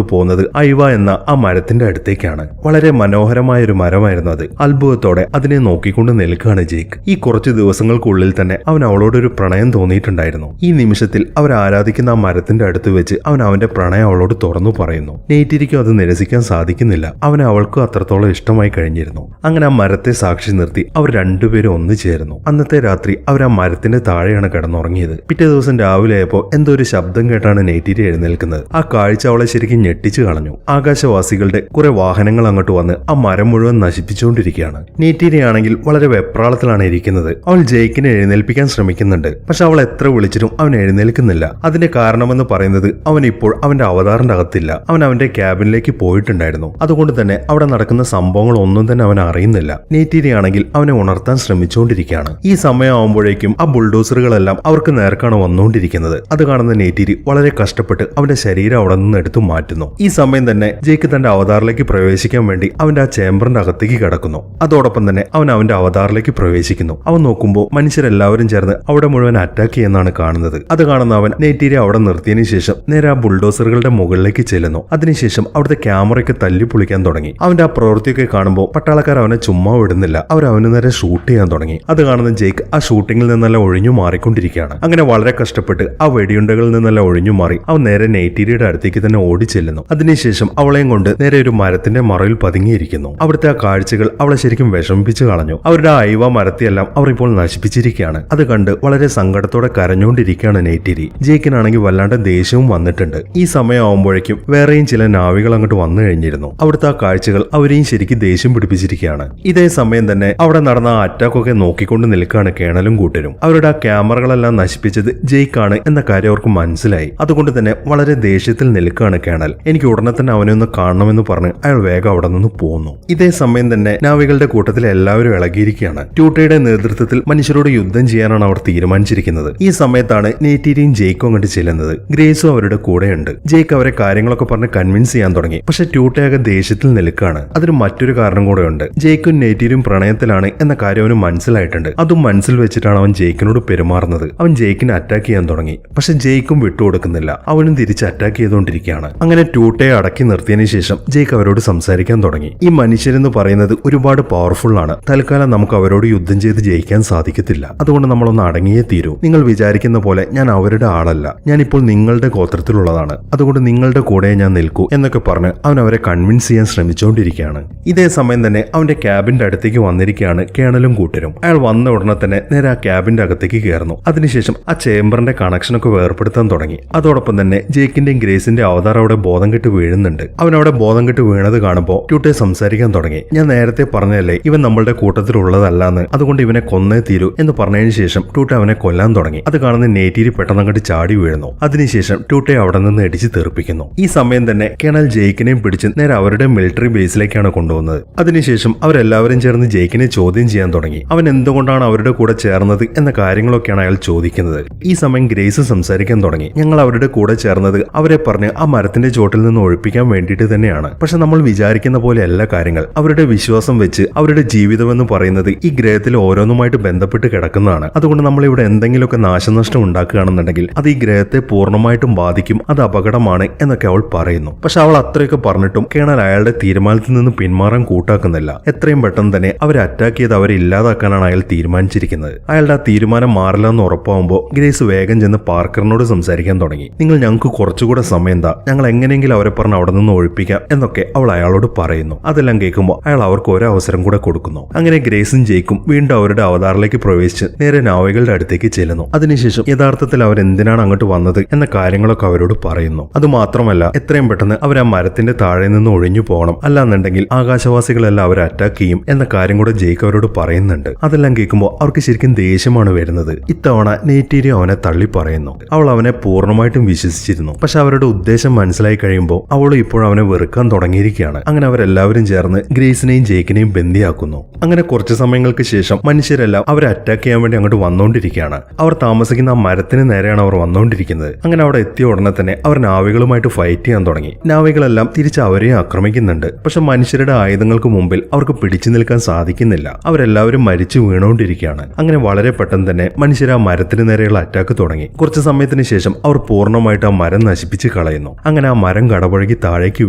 പോകുന്നത് ഐവ എന്ന ആ മരത്തിന്റെ അടുത്തേക്കാണ്. വളരെ മനോഹരമായ ഒരു മരമായിരുന്നു അത്. അത്ഭുതത്തോടെ അതിനെ നോക്കിക്കൊണ്ട് നിൽക്കുകയാണ് ജേക്ക്. ഈ കുറച്ചു ദിവസങ്ങൾക്കുള്ളിൽ തന്നെ അവൻ അവളോടൊരു പ്രണയം തോന്നിയിട്ടുണ്ടായിരുന്നു. ഈ നിമിഷത്തിൽ അവർ ആരാധിക്കുന്ന ആ മരത്തിന്റെ അടുത്ത് വെച്ച് അവന്റെ പ്രണയം അവളോട് തുറന്നു പറയുന്നു. നെയ്റ്റിരിക്കും അത് നിരസിക്കാൻ സാധിക്കുന്നില്ല. അവൾക്കും അത്രത്തോളം ഇഷ്ടമായി കഴിഞ്ഞിരുന്നു. അങ്ങനെ ആ മരത്തെ സാക്ഷി നിർത്തി അവർ രണ്ടുപേരും ഒന്നു ചേർന്നു. അന്നത്തെ രാത്രി അവർ ആ മരത്തിന്റെ താഴെയാണ് കിടന്നുറങ്ങിയത്. പിറ്റേ ദിവസം രാവിലെ ആയപ്പോൾ എന്തോ ഒരു ശബ്ദം കേട്ടാണ് നെയ്റ്റിരി എഴുന്നേൽക്കുന്നത്. ആ കാഴ്ച അവളെ ശരിക്കും ഞെട്ടിച്ചു കളഞ്ഞു. ആകാശവാസികളുടെ കുറെ വാഹനങ്ങൾ അങ്ങോട്ട് വന്ന് ആ മരം മുഴുവൻ നശിപ്പിച്ചുകൊണ്ടിരിക്കുകയാണ്. നെയ്റ്റിരി ആണെങ്കിൽ വളരെ വെപ്രാളത്തിലാണ് ഇരിക്കുന്നത്. അവൾ ജേക്കിനെ എഴുന്നേൽപ്പിക്കാൻ ശ്രമിക്കുന്നുണ്ട്. പക്ഷെ അവൾ എത്ര വിളിച്ചിട്ടും അവൻ എഴുന്നേൽക്കുന്നില്ല. അതിന്റെ കാരണമെന്ന് പറയുന്നത് അവൻ ഇപ്പോൾ അവന്റെ അവതാറിന്റെ അകത്തില്ല. അവന്റെ ക്യാബിനിലേക്ക് പോയിട്ടുണ്ടായിരുന്നു. അതുകൊണ്ട് തന്നെ അവിടെ നടക്കുന്ന സംഭവങ്ങൾ ഒന്നും തന്നെ അവൻ അറിയുന്നില്ല. നെയ്റ്റിരി ആണെങ്കിൽ അവനെ ഉണർത്താൻ ശ്രമിച്ചുകൊണ്ടിരിക്കുകയാണ്. ഈ സമയമാകുമ്പോഴേക്കും ആ ബുൾഡോസറുകളെല്ലാം അവർക്ക് നേർക്കാണ് വന്നുകൊണ്ടിരിക്കുന്നത്. അത് കാണുന്ന നെയ്റ്റിരി വളരെ കഷ്ടപ്പെട്ട് അവന്റെ ശരീരം അവിടെ നിന്ന് എടുത്തു മാറ്റുന്നു. ഈ സമയം തന്നെ ജേക്ക് തന്റെ അവതാറിലേക്ക് പ്രവേശിക്കാൻ വേണ്ടി അവന്റെ ആ ചേംബറിന്റെ അകത്തേക്ക് കിടക്കുന്നു. അതോടൊപ്പം തന്നെ അവന്റെ അവതാറിലേക്ക് പ്രവേശിക്കുന്നു. അവൻ നോക്കുമ്പോൾ മനുഷ്യരെല്ലാവരും ചേർന്ന് അവിടെ മുഴുവൻ അറ്റാക്ക് ചെയ്യുന്നതാണ് കാണുന്നത്. അത് കാണുന്ന അവൻ നെയ്റ്റിരി അവിടെ നിർത്തിയതിനു ശേഷം നേരെ ആ ബുൾഡോസറുകളുടെ മുകളിലേക്ക് ചെല്ലുന്നു. അതിനുശേഷം അവിടുത്തെ ക്യാമറയ്ക്ക് തല്ലി പൊളിക്കാൻ തുടങ്ങി. അവന്റെ ആ പ്രവൃത്തിയൊക്കെ കാണുമ്പോൾ പട്ടാളക്കാർ അവനെ ചുമ്മാ വിടുന്നില്ല. അവന് നേരെ ഷൂട്ട് ചെയ്യാൻ തുടങ്ങി. അത് കാണുന്ന ജേക്ക് ആ ഷൂട്ടിങ്ങിൽ നിന്നെല്ലാം ഒഴിഞ്ഞു മാറിക്കൊണ്ടിരിക്കുകയാണ്. അങ്ങനെ വളരെ കഷ്ടപ്പെട്ട് ആ വെടിയുണ്ടകളിൽ നിന്നെല്ലാം ഒഴിഞ്ഞു മാറി അവൻ നേരെ നെയ്റ്റിരിയുടെ അടുത്തേക്ക് തന്നെ ഓടി ചെല്ലുന്നു. അതിനുശേഷം അവളെയും കൊണ്ട് നേരെ ഒരു മരത്തിന്റെ മറയിൽ പതുങ്ങിയിരിക്കുന്നു. അവിടുത്തെ ആ കാഴ്ചകൾ അവളെ ശരിക്കും വിഷമിപ്പിച്ചു കളഞ്ഞു. അവരുടെ ആ ഐവ മരത്തെയെല്ലാം അവർ ഇപ്പോൾ നശിപ്പിച്ചിരിക്കുകയാണ്. അത് കണ്ട് വളരെ സങ്കടത്തോടെ കരഞ്ഞുകൊണ്ടിരിക്കുകയാണ് നെയ്റ്റിരി. ജേക്കിനാണെങ്കിൽ വല്ലാണ്ട് ദേഷ്യവും വന്നിട്ടുണ്ട്. ഈ സമയമാകുമ്പോഴേക്കും വേറെയും ചില നാവികൾ അങ്ങോട്ട് വന്നു കഴിഞ്ഞിരുന്നു. അവിടുത്തെ ആ കാഴ്ചകൾ അവരെയും ശരിക്കും ദേഷ്യം പിടിപ്പിച്ചിരിക്കുകയാണ്. ഇതേ സമയം തന്നെ അവിടെ നടന്ന ആ അറ്റാക്കൊക്കെ നോക്കിക്കൊണ്ട് നിൽക്കുകയാണ് കേണലും കൂട്ടരും. അവരുടെ ആ ക്യാമറകളെല്ലാം നശിപ്പിച്ചത് ജെയ്ക്കാണ് എന്ന കാര്യം അവർക്ക് മനസ്സിലായി. അതുകൊണ്ട് തന്നെ വളരെ ദേഷ്യത്തിൽ നിൽക്കുകയാണ് കേണൽ. എനിക്ക് ഉടനെ തന്നെ അവനെ ഒന്ന് കാണണമെന്ന് പറഞ്ഞ് അയാൾ വേഗം അവിടെ നിന്ന് പോകുന്നു. ഇതേ സമയം തന്നെ നാവികളുടെ കൂട്ടത്തിൽ എല്ലാവരും ഇളകിയിരിക്കുകയാണ്. ട്യൂട്ടയുടെ നേതൃത്വത്തിൽ മനുഷ്യരോട് യുദ്ധം ചെയ്യാനാണ് അവർ തീരുമാനിച്ചിരിക്കുന്നത്. ഈ സമയത്താണ് നെയ്റ്റിരിയും ജെയ്ക്കും അങ്ങോട്ട് ചെല്ലുന്നത്. ഗ്രേസും അവരുടെ കൂടെയുണ്ട്. ജെയ്ക്ക് അവരെ കാര്യങ്ങളൊക്കെ പറഞ്ഞ് കൺവിൻസ് ചെയ്യാൻ തുടങ്ങി. പക്ഷെ ട്യൂട്ടയാകെ ദേഷ്യത്തിൽ നിൽക്കുകയാണ്. അതിന് മറ്റൊരു കാരണം കൂടെ ഉണ്ട്. ജെയ്ക്കും നെയ്റ്റിരിയും പ്രണയത്തിലാണ് എന്ന കാര്യം അവന് മനസ്സിലായിട്ടുണ്ട്. അതും മനസ്സിൽ വെച്ചിട്ടാണ് അവൻ ജെയ്ക്കിനോട് പെരുമാറുന്നത്. അവൻ ജെയ്ക്കിനെ അറ്റാക്ക് ചെയ്യാൻ തുടങ്ങി. പക്ഷെ ജെയ്ക്കും വിട്ടുകൊടുക്കുന്നില്ല. അവനും തിരിച്ച് അറ്റാക്ക് ചെയ്തുകൊണ്ടിരിക്കുകയാണ്. അങ്ങനെ ട്യൂട്ടയെ അടക്കി നിർത്തിയതിനു ശേഷം ജെയ്ക്ക് അവരോട് സംസാരിക്കാൻ തുടങ്ങി. ഈ മനുഷ്യരെന്ന് പറയുന്നത് ഒരുപാട് പവർഫുൾ ആണ്. തൽക്കാലം നമുക്ക് അവരോട് യുദ്ധം ചെയ്ത് ജയിക്കാൻ സാധിക്കത്തില്ല. അതുകൊണ്ട് നമ്മളൊന്ന് അടങ്ങിയേ തീരൂ. നിങ്ങൾ വിചാരിക്കുന്ന പോലെ ഞാൻ അവരുടെ ആളല്ല. ഞാനിപ്പോൾ നിങ്ങളുടെ ഗോത്രത്തിലുള്ളതാണ്. അതുകൊണ്ട് നിങ്ങളുടെ കൂടെ ഞാൻ നിൽക്കൂ എന്നൊക്കെ പറഞ്ഞ് അവൻ അവരെ കൺവിൻസ് ചെയ്യാൻ ശ്രമിച്ചുകൊണ്ടിരിക്കുകയാണ്. ഇതേ സമയം തന്നെ അവന്റെ ക്യാബിന്റെ അടുത്തേക്ക് വന്നിരിക്കുകയാണ് കേണലും കൂട്ടരും. അയാൾ വന്ന ഉടനെ തന്നെ നേരെ ആ ക്യാബിന്റെ അകത്തേക്ക് കയറുന്നു. അതിനുശേഷം ആ ചേംബറിന്റെ കണക്ഷനൊക്കെ വേർപ്പെടുത്താൻ തുടങ്ങി. അതോടൊപ്പം തന്നെ ജേക്കിന്റെയും ഗ്രേസിന്റെ അവതാർ അവിടെ ബോധം കെട്ട് വീഴുന്നുണ്ട്. അവനവിടെ ബോധം കെട്ട് വീണത് കാണുമ്പോൾ ട്യൂട്ടെ സംസാരിക്കാൻ തുടങ്ങി. ഞാൻ നേരത്തെ പറഞ്ഞതല്ലേ ഇവൻ നമ്മളുടെ കൂട്ടത്തിലുള്ളതല്ലാന്ന്, അതുകൊണ്ട് ഇവനെ കൊന്നേ തീരൂ എന്ന് പറഞ്ഞതിന് ശേഷം ട്യൂട്ടെ അവനെ കൊല്ലാൻ തുടങ്ങി. അത് കാണുന്ന നെയ്റ്റിരി പെട്ടെന്ന് അങ്ങോട്ട് ചാടി വീഴുന്നു. അതിനുശേഷം ട്യൂട്ടെ അവിടെ നിന്ന് ഇടിച്ച് തെറിപ്പിക്കുന്നു. ഈ സമയം തന്നെ കേണൽ ജെയ്ക്കിനെയും പിടിച്ച് നേരെ അവരുടെ മിലിറ്ററി ബേസിലേക്കാണ് കൊണ്ടുവന്നത്. അതിനുശേഷം അവരെല്ലാവരും ചേർന്ന് ജെയ്ക്കിനെ ചോദ്യം ചെയ്യാൻ തുടങ്ങി. അവൻ എന്തുകൊണ്ടാണ് അവരുടെ കൂടെ ചേർന്നത് എന്ന കാര്യങ്ങളൊക്കെയാണ് അയാൾ ചോദിക്കുന്നത്. ഈ സമയം ഗ്രേസ് സംസാരിക്കാൻ തുടങ്ങി. ഞങ്ങൾ അവരുടെ കൂടെ ചേർന്നത് അവരെ പറഞ്ഞ് ആ മരത്തിന്റെ ചോട്ടിൽ നിന്ന് ഒഴിപ്പിക്കാൻ വേണ്ടിയിട്ട് തന്നെയാണ്. പക്ഷെ നമ്മൾ വിചാരിക്കുന്ന പോലെ അല്ല കാര്യങ്ങൾ. അവരുടെ വിശ്വാസം വെച്ച് അവരുടെ ജീവിതം എന്ന് പറയുന്നത് ഈ ഗ്രഹത്തിൽ ഓരോന്നുമായിട്ട് ബന്ധപ്പെട്ട് കിടക്കുന്നതാണ്. അതുകൊണ്ട് നമ്മൾ ഇവിടെ എന്തെങ്കിലുമൊക്കെ നാശനഷ്ടം ഉണ്ടാക്കുകയാണെന്നുണ്ടെങ്കിൽ അത് ഈ ഗ്രഹത്തെ പൂർണ്ണമായിട്ടും ബാധിക്കും. അത് അപകടമാണ് എന്നൊക്കെ അവൾ പറയുന്നു. പക്ഷെ അവൾ അത്രയൊക്കെ പറഞ്ഞിട്ടും കേണൽ അയാളുടെ തീരുമാനത്തിൽ നിന്ന് പിന്മാറാൻ കൂട്ടാക്കുന്നില്ല. എത്രയും പെട്ടെന്ന് തന്നെ അവരെ അറ്റാക്ക് ചെയ്ത് അവരെ ഇല്ലാതാക്കാനാണ് അയാൾ തീരുമാനിച്ചിരിക്കുന്നത്. അയാളുടെ ആ തീരുമാനം മാറില്ല എന്ന് ഉറപ്പാകുമ്പോൾ ഗ്രേസ് വേഗം ചെന്ന് പാർക്കറിനോട് സംസാരിക്കാൻ തുടങ്ങി. നിങ്ങൾ ഞങ്ങൾക്ക് കുറച്ചുകൂടെ സമയം താ, ഞങ്ങൾ എങ്ങനെയെങ്കിലും അവരെ പറഞ്ഞ് അവിടെ നിന്ന് ഒഴിപ്പിക്കാം എന്നൊക്കെ അവൾ അയാളോട് പറയുന്നു. അതെല്ലാം കേൾക്കുമ്പോൾ അയാൾ അവർക്ക് ഒരു അവസരം കൂടെ കൊടുക്കുന്നു. അങ്ങനെ ഗ്രേസും ജെയ്ക്കും വീണ്ടും അവരുടെ അവതാറിലേക്ക് പ്രവേശിച്ച് നേരെ നാവികളുടെ അടുത്തേക്ക് ചെല്ലുന്നു. അതിനുശേഷം യഥാർത്ഥത്തിൽ അവർ എന്തിനാണ് അങ്ങോട്ട് വന്നത് എന്ന കാര്യങ്ങളൊക്കെ അവരോട് പറയുന്നു. അതുമാത്രമല്ല എത്രയും പെട്ടെന്ന് അവർ ആ മരത്തിന്റെ താഴെ നിന്ന് ഒഴിഞ്ഞു പോകണം, അല്ലാന്നുണ്ടെങ്കിൽ ആകാശവാസികളെല്ലാം അവരെ അറ്റാക്ക് ചെയ്യും എന്ന കാര്യം കൂടെ ജെയ്ക്ക് അവരോട് പറയുന്നുണ്ട്. അതെല്ലാം കേൾക്കുമ്പോൾ അവർക്ക് ശരിക്കും ദേഷ്യമാണ് വരുന്നത്. ഇത്തവണ നെയ്റ്റിരി അവനെ തള്ളി പറയുന്നു. അവൾ അവനെ പൂർണ്ണമായിട്ടും വിശ്വസിച്ചിരിക്കുകയാണ്. ഉദ്ദേശിച്ചിരുന്നു. പക്ഷെ അവരുടെ ഉദ്ദേശം മനസ്സിലായി കഴിയുമ്പോൾ അവളും ഇപ്പോൾ അവനെ വെറുക്കാൻ തുടങ്ങിയിരിക്കുകയാണ്. അങ്ങനെ അവരെല്ലാവരും ചേർന്ന് ഗ്രേസിനെയും ജേക്കിനെയും ബന്ദിയാക്കുന്നു. അങ്ങനെ കുറച്ച് സമയങ്ങൾക്ക് ശേഷം മനുഷ്യരെല്ലാം അവരെ അറ്റാക്ക് ചെയ്യാൻ വേണ്ടി അങ്ങോട്ട് വന്നുകൊണ്ടിരിക്കുകയാണ്. അവർ താമസിക്കുന്ന ആ മരത്തിന് നേരെയാണ് അവർ വന്നുകൊണ്ടിരിക്കുന്നത്. അങ്ങനെ അവിടെ എത്തിയ ഉടനെ തന്നെ അവർ നാവികളുമായിട്ട് ഫൈറ്റ് ചെയ്യാൻ തുടങ്ങി. നാവികളെല്ലാം തിരിച്ച് അവരെയും ആക്രമിക്കുന്നുണ്ട്. പക്ഷെ മനുഷ്യരുടെ ആയുധങ്ങൾക്ക് മുമ്പിൽ അവർക്ക് പിടിച്ചു നിൽക്കാൻ സാധിക്കുന്നില്ല. അവരെല്ലാവരും മരിച്ചു വീണുകൊണ്ടിരിക്കുകയാണ്. അങ്ങനെ വളരെ പെട്ടെന്ന് തന്നെ മനുഷ്യർ ആ മരത്തിന് നേരെയുള്ള അറ്റാക്ക് തുടങ്ങി. കുറച്ച് സമയത്തിന് ശേഷം അവർ പൂർണ്ണമായിട്ട് ആ മരം നശിപ്പിച്ച് കളയുന്നു. അങ്ങനെ ആ മരം കടപുഴകി താഴേക്ക്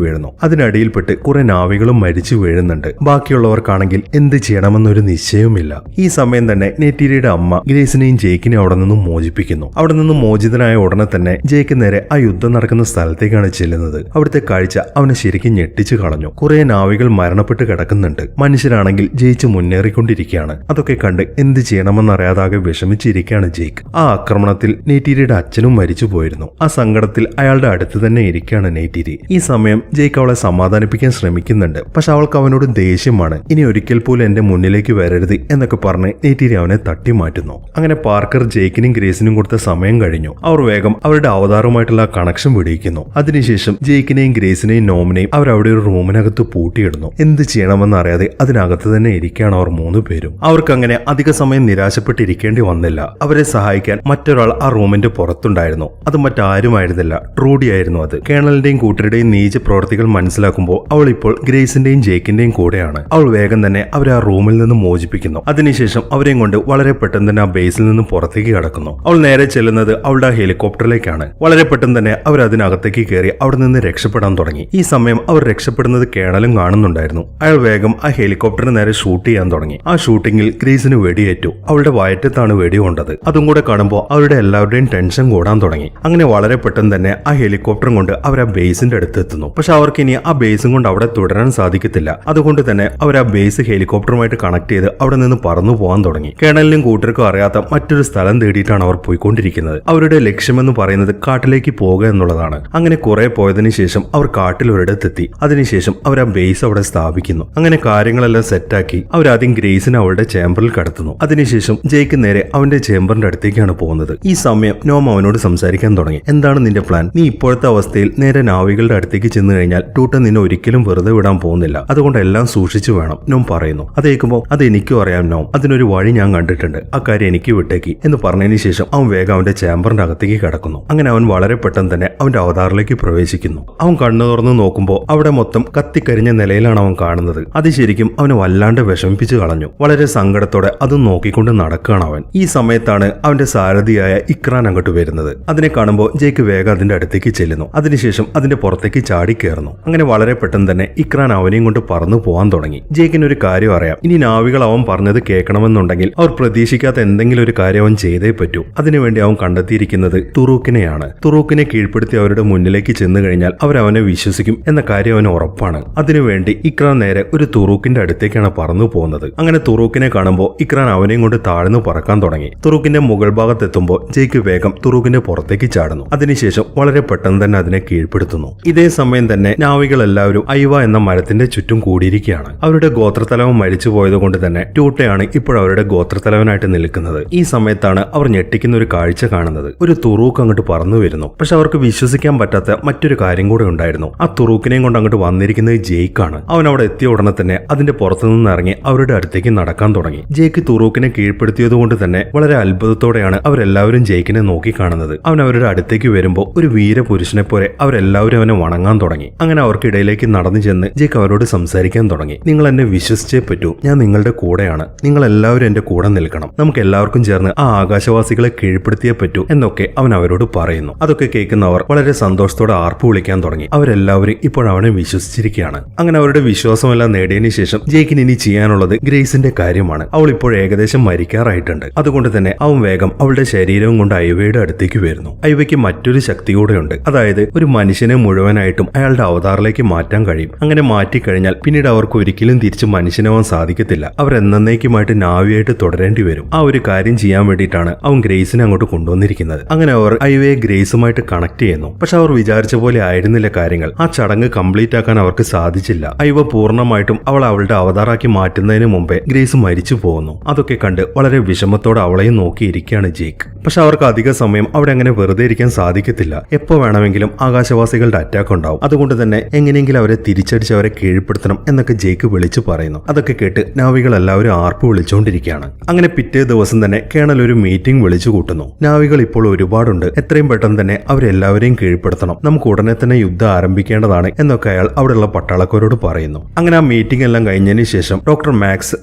വീഴുന്നു. അതിനടിയിൽപ്പെട്ട് കുറെ നാവികളും മരിച്ചു വീഴുന്നുണ്ട്. ബാക്കിയുള്ളവർക്കാണെങ്കിൽ എന്ത് ചെയ്യണമെന്നൊരു നിശ്ചയവുമില്ല. ഈ സമയം തന്നെ നെറ്റിരിയുടെ അമ്മ ഗ്രേസിനെയും ജേക്കിനെയും അവിടെ നിന്നും മോചിപ്പിക്കുന്നു. അവിടെ നിന്നും മോചിതനായ ഉടനെ തന്നെ ജേക്ക് നേരെ ആ യുദ്ധം നടക്കുന്ന സ്ഥലത്തേക്കാണ് ചെല്ലുന്നത്. അവിടുത്തെ കാഴ്ച അവനെ ശരിക്കും ഞെട്ടിച്ചു കളഞ്ഞു. കുറെ നാവികൾ മരണപ്പെട്ട് കിടക്കുന്നുണ്ട്. മനുഷ്യരാണെങ്കിൽ ജയിച്ച് മുന്നേറിക്കൊണ്ടിരിക്കുകയാണ്. അതൊക്കെ കണ്ട് എന്ത് ചെയ്യണമെന്നറിയാതാകെ വിഷമിച്ചിരിക്കുകയാണ് ജേക്ക്. ആ ആക്രമണത്തിൽ നെറ്റിരിയുടെ അച്ഛനും മരിച്ചു പോയിരുന്നു. ആ സങ്കടത്തിൽ അയാളുടെ അടുത്ത് തന്നെ ഇരിക്കുകയാണ് നെറ്റിരി. ഈ സമയം ജേക്ക് അവളെ സമാധാനിപ്പിക്കാൻ ശ്രമിക്കുന്നുണ്ട്. പക്ഷെ അവൾക്ക് അവനോട് ദേഷ്യമാണ്. ഇനി ഒരിക്കൽ പോലും എന്റെ മുന്നിലേക്ക് വരരുത് എന്നൊക്കെ പറഞ്ഞ് നെറ്റിരി അവനെ തട്ടി മാറ്റുന്നു. അങ്ങനെ പാർക്കർ ജേക്കിനും ഗ്രേസിനും കൊടുത്ത സമയം കഴിഞ്ഞു. അവർ വേഗം അവരുടെ അവതാറുമായിട്ടുള്ള കണക്ഷൻ വിടിയിക്കുന്നു. അതിനുശേഷം ജേക്കിനെയും ഗ്രേസിനെയും നോമിനെയും അവർ അവിടെ ഒരു റൂമിനകത്ത് പൂട്ടിയിടുന്നു. എന്ത് ചെയ്യണമെന്ന് അറിയാതെ അതിനകത്ത് തന്നെ ഇരിക്കുകയാണ് അവർ 3 പേരും. അവർക്ക് അങ്ങനെ അധിക സമയം നിരാശപ്പെട്ടിരിക്കേണ്ടി വന്നില്ല. അവരെ സഹായിക്കാൻ മറ്റൊരാൾ ആ റൂമിന്റെ പുറത്തുണ്ടായിരുന്നു. അത് മറ്റാരുമായിരുന്നില്ല, ട്രൂഡി ആയിരുന്നു അത്. കേണലിന്റെയും കൂട്ടരുടെയും നീച പ്രവർത്തികൾ മനസ്സിലാക്കുമ്പോൾ അവൾ ഇപ്പോൾ ഗ്രേസിന്റെയും ജേക്കിന്റെയും കൂടെയാണ്. അവൾ വേഗം തന്നെ അവരെ ആ റൂമിൽ നിന്ന് മോചിപ്പിക്കുന്നു. അതിനുശേഷം അവരെയും കൊണ്ട് വളരെ പെട്ടെന്ന് തന്നെ ആ ബേസിൽ നിന്ന് പുറത്തേക്ക് കടക്കുന്നു. അവൾ നേരെ ചെല്ലുന്നത് അവളുടെ ഹെലികോപ്റ്ററിലേക്കാണ്. വളരെ പെട്ടെന്ന് തന്നെ അവർ അതിനകത്തേക്ക് കയറി അവിടെ നിന്ന് രക്ഷപ്പെടാൻ തുടങ്ങി. ഈ സമയം അവർ രക്ഷപ്പെടുന്നത് കേണലും കാണുന്നുണ്ടായിരുന്നു. അയാൾ വേഗം ആ ഹെലികോപ്റ്ററിന് നേരെ ഷൂട്ട് ചെയ്യാൻ തുടങ്ങി. ആ ഷൂട്ടിങ്ങിൽ ഗ്രീസിന് വെടിയേറ്റു. അവളുടെ വയറ്റത്താണ് വെടി കൊണ്ടത്. അതും കൂടെ കാണുമ്പോൾ അവരുടെ എല്ലാവരുടെയും ടെൻഷൻ കൂടാൻ തുടങ്ങി. അങ്ങനെ വളരെ പെട്ടെന്ന് തന്നെ ആ ഹെലികോപ്റ്ററും കൊണ്ട് അവർ ആ ബേസിന്റെ അടുത്ത് എത്തുന്നു. പക്ഷെ അവർക്ക് ഇനി ആ ബേസും കൊണ്ട് അവിടെ തുടരാൻ സാധിക്കത്തില്ല. അതുകൊണ്ട് തന്നെ അവർ ആ ബേസ് ഹെലികോപ്റ്ററുമായിട്ട് കണക്ട് ചെയ്ത് അവിടെ നിന്ന് പറന്നു പോകാൻ തുടങ്ങി. കേണലിനും കൂട്ടർക്കും അറിയാത്ത മറ്റൊരു സ്ഥലം തേടിയിട്ടാണ് അവർ പോയിക്കൊണ്ടിരിക്കുന്നത്. അവരുടെ ലക്ഷ്യമെന്ന് പറയുന്നത് കാട്ടിലേക്ക് പോകുക എന്നുള്ളതാണ്. അങ്ങനെ കുറെ പോയതിനു ശേഷം അവർ കാട്ടിൽ ഒരിടത്തെത്തി. അതിനുശേഷം അവർ ആ ബേസ് അവിടെ സ്ഥാപിക്കുന്നു. അങ്ങനെ കാര്യങ്ങളെല്ലാം സെറ്റാക്കി അവരാദ്യം ഗ്രേസിനെ അവളുടെ ചേംബറിൽ കടത്തുന്നു. അതിനുശേഷം ജേക്ക് നേരെ അവന്റെ ചേംബറിന്റെ അടുത്തേക്കാണ് പോകുന്നത്. ഈ സമയം നോം അവനോട് സംസാരിക്കാൻ തുടങ്ങി. എന്താണ് നിന്റെ പ്ലാൻ? നീ ഇപ്പോഴത്തെ അവസ്ഥയിൽ നേരെ നാവികളുടെ അടുത്തേക്ക് ചെന്ന് കഴിഞ്ഞാൽ ടൂട്ടൻ നിന്നെ ഒരിക്കലും വെറുതെ വിടാൻ പോകുന്നില്ല. അതുകൊണ്ട് എല്ലാം സൂക്ഷിച്ചു വേണം നോം പറയുന്നു. അത് കേൾക്കുമ്പോൾ അത് എനിക്കും അറിയാം നോം, അതിനൊരു വഴി ഞാൻ കണ്ടിട്ടുണ്ട്, ആ കാര്യം എനിക്ക് വിട്ടേക്ക് എന്ന് പറഞ്ഞതിന് ശേഷം അവൻ വേഗം അവന്റെ ചേംബറിന്റെ അകത്തേക്ക് കടക്കുന്നു. അങ്ങനെ അവൻ വളരെ പെട്ടെന്ന് തന്നെ അവന്റെ അവതാറിലേക്ക് പ്രവേശിക്കുന്നു. അവൻ കണ്ണു തുറന്ന് നോക്കുമ്പോൾ അവിടെ മൊത്തം കത്തിക്കരിഞ്ഞ നിലയിലാണ് അവൻ കാണുന്നത്. അത് ശരിക്കും അവന് വല്ലാണ്ട് വിഷമിപ്പിച്ചു കളഞ്ഞു. വളരെ സങ്കടത്തോടെ അതും നോക്കിക്കൊണ്ട് നടക്കുകയാണ് അവൻ. ഈ സമയത്താണ് അവന്റെ സാരഥിയായ ഇക്രാൻ അങ്ങോട്ട് വരുന്നത്. അതിനെ കാണുമ്പോൾ ജേക്ക് വേഗം അതിന്റെ അടുത്തേക്ക് ചെല്ലുന്നു. അതിനുശേഷം അതിന്റെ പുറത്തേക്ക് ചാടി കയറുന്നു. അങ്ങനെ വളരെ പെട്ടെന്ന് തന്നെ ഇക്രാൻ അവനെയും കൊണ്ട് പറന്നു പോകാൻ തുടങ്ങി. ജേക്കിന് ഒരു കാര്യം അറിയാം. ഇനി നാവികൾ അവൻ പറഞ്ഞത് കേൾക്കണമെന്നുണ്ടെങ്കിൽ അവർ പ്രതീക്ഷിക്കാത്ത എന്തെങ്കിലും ഒരു കാര്യം അവൻ ചെയ്തേ പറ്റൂ. അതിനുവേണ്ടി അവൻ കണ്ടെത്തിയിരിക്കുന്നത് തുറൂക്കിനെയാണ്. തുറൂക്കിനെ കീഴ്പ്പെടുത്തി അവരുടെ മുന്നിലേക്ക് ചെന്നു കഴിഞ്ഞാൽ അവരവനെ വിശ്വസിക്കും എന്ന കാര്യം അവന് ഉറപ്പാണ്. അതിനുവേണ്ടി ഇക്രാൻ നേരെ ഒരു തുറൂക്കിന്റെ അടുത്തേക്കാണ് പറന്നു പോകുന്നത്. അങ്ങനെ തുറൂക്കിനെ കാണുമ്പോൾ ഇക്രാൻ അവനെയും കൊണ്ട് താഴ്ന്നു പറക്കാൻ തുടങ്ങി. തുറൂക്കിന്റെ മുകൾ ഭാഗത്തെത്തുമ്പോൾ ജേക്ക് വേഗം തുറൂക്കിന്റെ പുറത്തേക്ക് ചാടുന്നു. അതിനുശേഷം വളരെ പെട്ടെന്ന് തന്നെ അതിനെ കീഴ്പ്പെടുത്തുന്നു. ഇതേ സമയം തന്നെ നാവികൾ എല്ലാവരും ഐവ എന്ന മരത്തിന്റെ ചുറ്റും കൂടിയിരിക്കുകയാണ്. അവരുടെ ഗോത്രത്തലവൻ മരിച്ചു പോയത് കൊണ്ട് തന്നെ ട്യൂട്ടയാണ് ഇപ്പോൾ അവരുടെ ഗോത്രത്തലവനായിട്ട് നിൽക്കുന്നത്. ഈ സമയത്താണ് അവർ ഞെട്ടിക്കുന്ന ഒരു കാഴ്ച കാണുന്നത്. ഒരു തുറൂക്ക് അങ്ങോട്ട് പറന്നു വരുന്നു. പക്ഷെ അവർക്ക് വിശ്വസിക്കാൻ പറ്റാത്ത മറ്റൊരു കാര്യം കൂടെ ഉണ്ടായിരുന്നു. ആ തുറൂക്കിനെയും കൊണ്ട് അങ്ങോട്ട് വന്നിരിക്കുന്നത് ജേക്കാണ്. അവൻ അവിടെ എത്തിയ ഉടനെ തന്നെ അതിന്റെ പുറത്തുനിന്ന് ഇറങ്ങി അവരുടെ അടുത്തേക്ക് നടക്കാൻ തുടങ്ങി. ജേക്ക് തുറൂക്കിനെ കീഴ്പ്പെടുത്തിയത് കൊണ്ട് തന്നെ വളരെ അത്ഭുതത്തോടെയാണ് അവരെല്ലാവരും ജേക്കിനെ നോക്കി കാണുന്നത്. അവൻ അവരുടെ അടുത്തേക്ക് വരുമ്പോൾ ഒരു വീരപുരുഷനെ പോലെ അവരെല്ലാവരും അവനെ വണങ്ങാൻ തുടങ്ങി. അങ്ങനെ അവർക്കിടയിലേക്ക് നടന്നു ചെന്ന് ജേക്ക് അവരോട് സംസാരിക്കാൻ തുടങ്ങി. നിങ്ങൾ എന്നെ വിശ്വസിച്ചേ പറ്റൂ, ഞാൻ നിങ്ങളുടെ കൂടെയാണ്, നിങ്ങൾ എല്ലാവരും എന്റെ കൂടെ നിൽക്കണം, നമുക്ക് എല്ലാവർക്കും ചേർന്ന് ആ ആകാശവാസികളെ കീഴ്പ്പെടുത്തിയേ പറ്റൂ എന്നൊക്കെ അവൻ അവരോട് പറയുന്നു. അതൊക്കെ കേൾക്കുന്നവർ വളരെ സന്തോഷത്തോടെ ആർപ്പ് വിളിക്കാൻ തുടങ്ങി. അവരെല്ലാവരും ഇപ്പോൾ അവനെ വിശ്വസിച്ചിരിക്കുകയാണ്. അങ്ങനെ അവരുടെ വിശ്വാസമെല്ലാം നേടിയതിനു ശേഷം ജേക്കിന് ഇനി ചെയ്യാനുള്ളത് ഗ്രേസിന്റെ കാര്യമാണ്. അവൾ ഇപ്പോൾ ഏകദേശം മരിക്കാറായിട്ടുണ്ട്. അതുകൊണ്ട് തന്നെ അവൻ വേഗം അവളുടെ ശരീരവും കൊണ്ട് ഐവയുടെ അടുത്തേക്ക് വരുന്നു. ഐവയ്ക്ക് മറ്റൊരു ശക്തി കൂടെയുണ്ട്. അതായത് ഒരു മനുഷ്യനെ മുഴുവനായിട്ടും അയാളുടെ അവതാറിലേക്ക് മാറ്റാൻ കഴിയും. അങ്ങനെ മാറ്റിക്കഴിഞ്ഞാൽ പിന്നീട് അവർക്ക് ഒരിക്കലും തിരിച്ച് മനുഷ്യനാവാൻ സാധിക്കത്തില്ല. അവർ എന്നേക്കുമായിട്ട് നാവിയായിട്ട് തുടരേണ്ടി വരും. ആ ഒരു കാര്യം ചെയ്യാൻ വേണ്ടിയിട്ടാണ് അവൻ ഗ്രേസിനെ അങ്ങോട്ട് കൊണ്ടുവന്നിരിക്കുന്നത്. അങ്ങനെ അവർ ഐവയെ ഗ്രേസുമായിട്ട് കണക്ട് ചെയ്യുന്നു. പക്ഷെ അവർ വിചാരിച്ച പോലെ ആയിരുന്നില്ല കാര്യങ്ങൾ. ആ ചടങ്ങ് കംപ്ലീറ്റ് ആക്കാൻ അവർക്ക് സാധിച്ചില്ല. ഐവ പൂർണ്ണമായിട്ടും അവൾ അവളുടെ അവതാറാക്കി മാറ്റുന്നതിന് മുമ്പേ ഗ്രേസ് മരിച്ചു പോകുന്നു. അതൊക്കെ കണ്ട് വളരെ വിഷമത്തോടെ അവളെയും നോക്കിയിരിക്കുകയാണ് ജേക്ക്. പക്ഷെ അവർക്ക് അധിക സമയം അവിടെ അങ്ങനെ വെറുതെ ഇരിക്കാൻ സാധിക്കും സാധിക്കത്തില്ല. എപ്പോ വേണമെങ്കിലും ആകാശവാസികളുടെ അറ്റാക്ക് ഉണ്ടാവും. അതുകൊണ്ട് തന്നെ എങ്ങനെയെങ്കിലും അവരെ തിരിച്ചടിച്ച് അവരെ കീഴ്പ്പെടുത്തണം എന്നൊക്കെ ജേക്ക് വിളിച്ചു പറയുന്നു. അതൊക്കെ കേട്ട് നാവികൾ എല്ലാവരും ആർപ്പ് വിളിച്ചുകൊണ്ടിരിക്കുകയാണ്. അങ്ങനെ പിറ്റേ ദിവസം തന്നെ കേണൽ ഒരു മീറ്റിംഗ് വിളിച്ചു കൂട്ടുന്നു. നാവികൾ ഇപ്പോൾ ഒരുപാടുണ്ട്, എത്രയും പെട്ടെന്ന് തന്നെ അവരെല്ലാവരെയും കീഴ്പ്പെടുത്തണം, നമുക്ക് ഉടനെ തന്നെ യുദ്ധം ആരംഭിക്കേണ്ടതാണ് എന്നൊക്കെ അയാൾ അവിടെയുള്ള പട്ടാളക്കാരോട് പറയുന്നു. അങ്ങനെ ആ മീറ്റിംഗ് എല്ലാം കഴിഞ്ഞതിന് ശേഷം ഡോക്ടർ മാക്സ്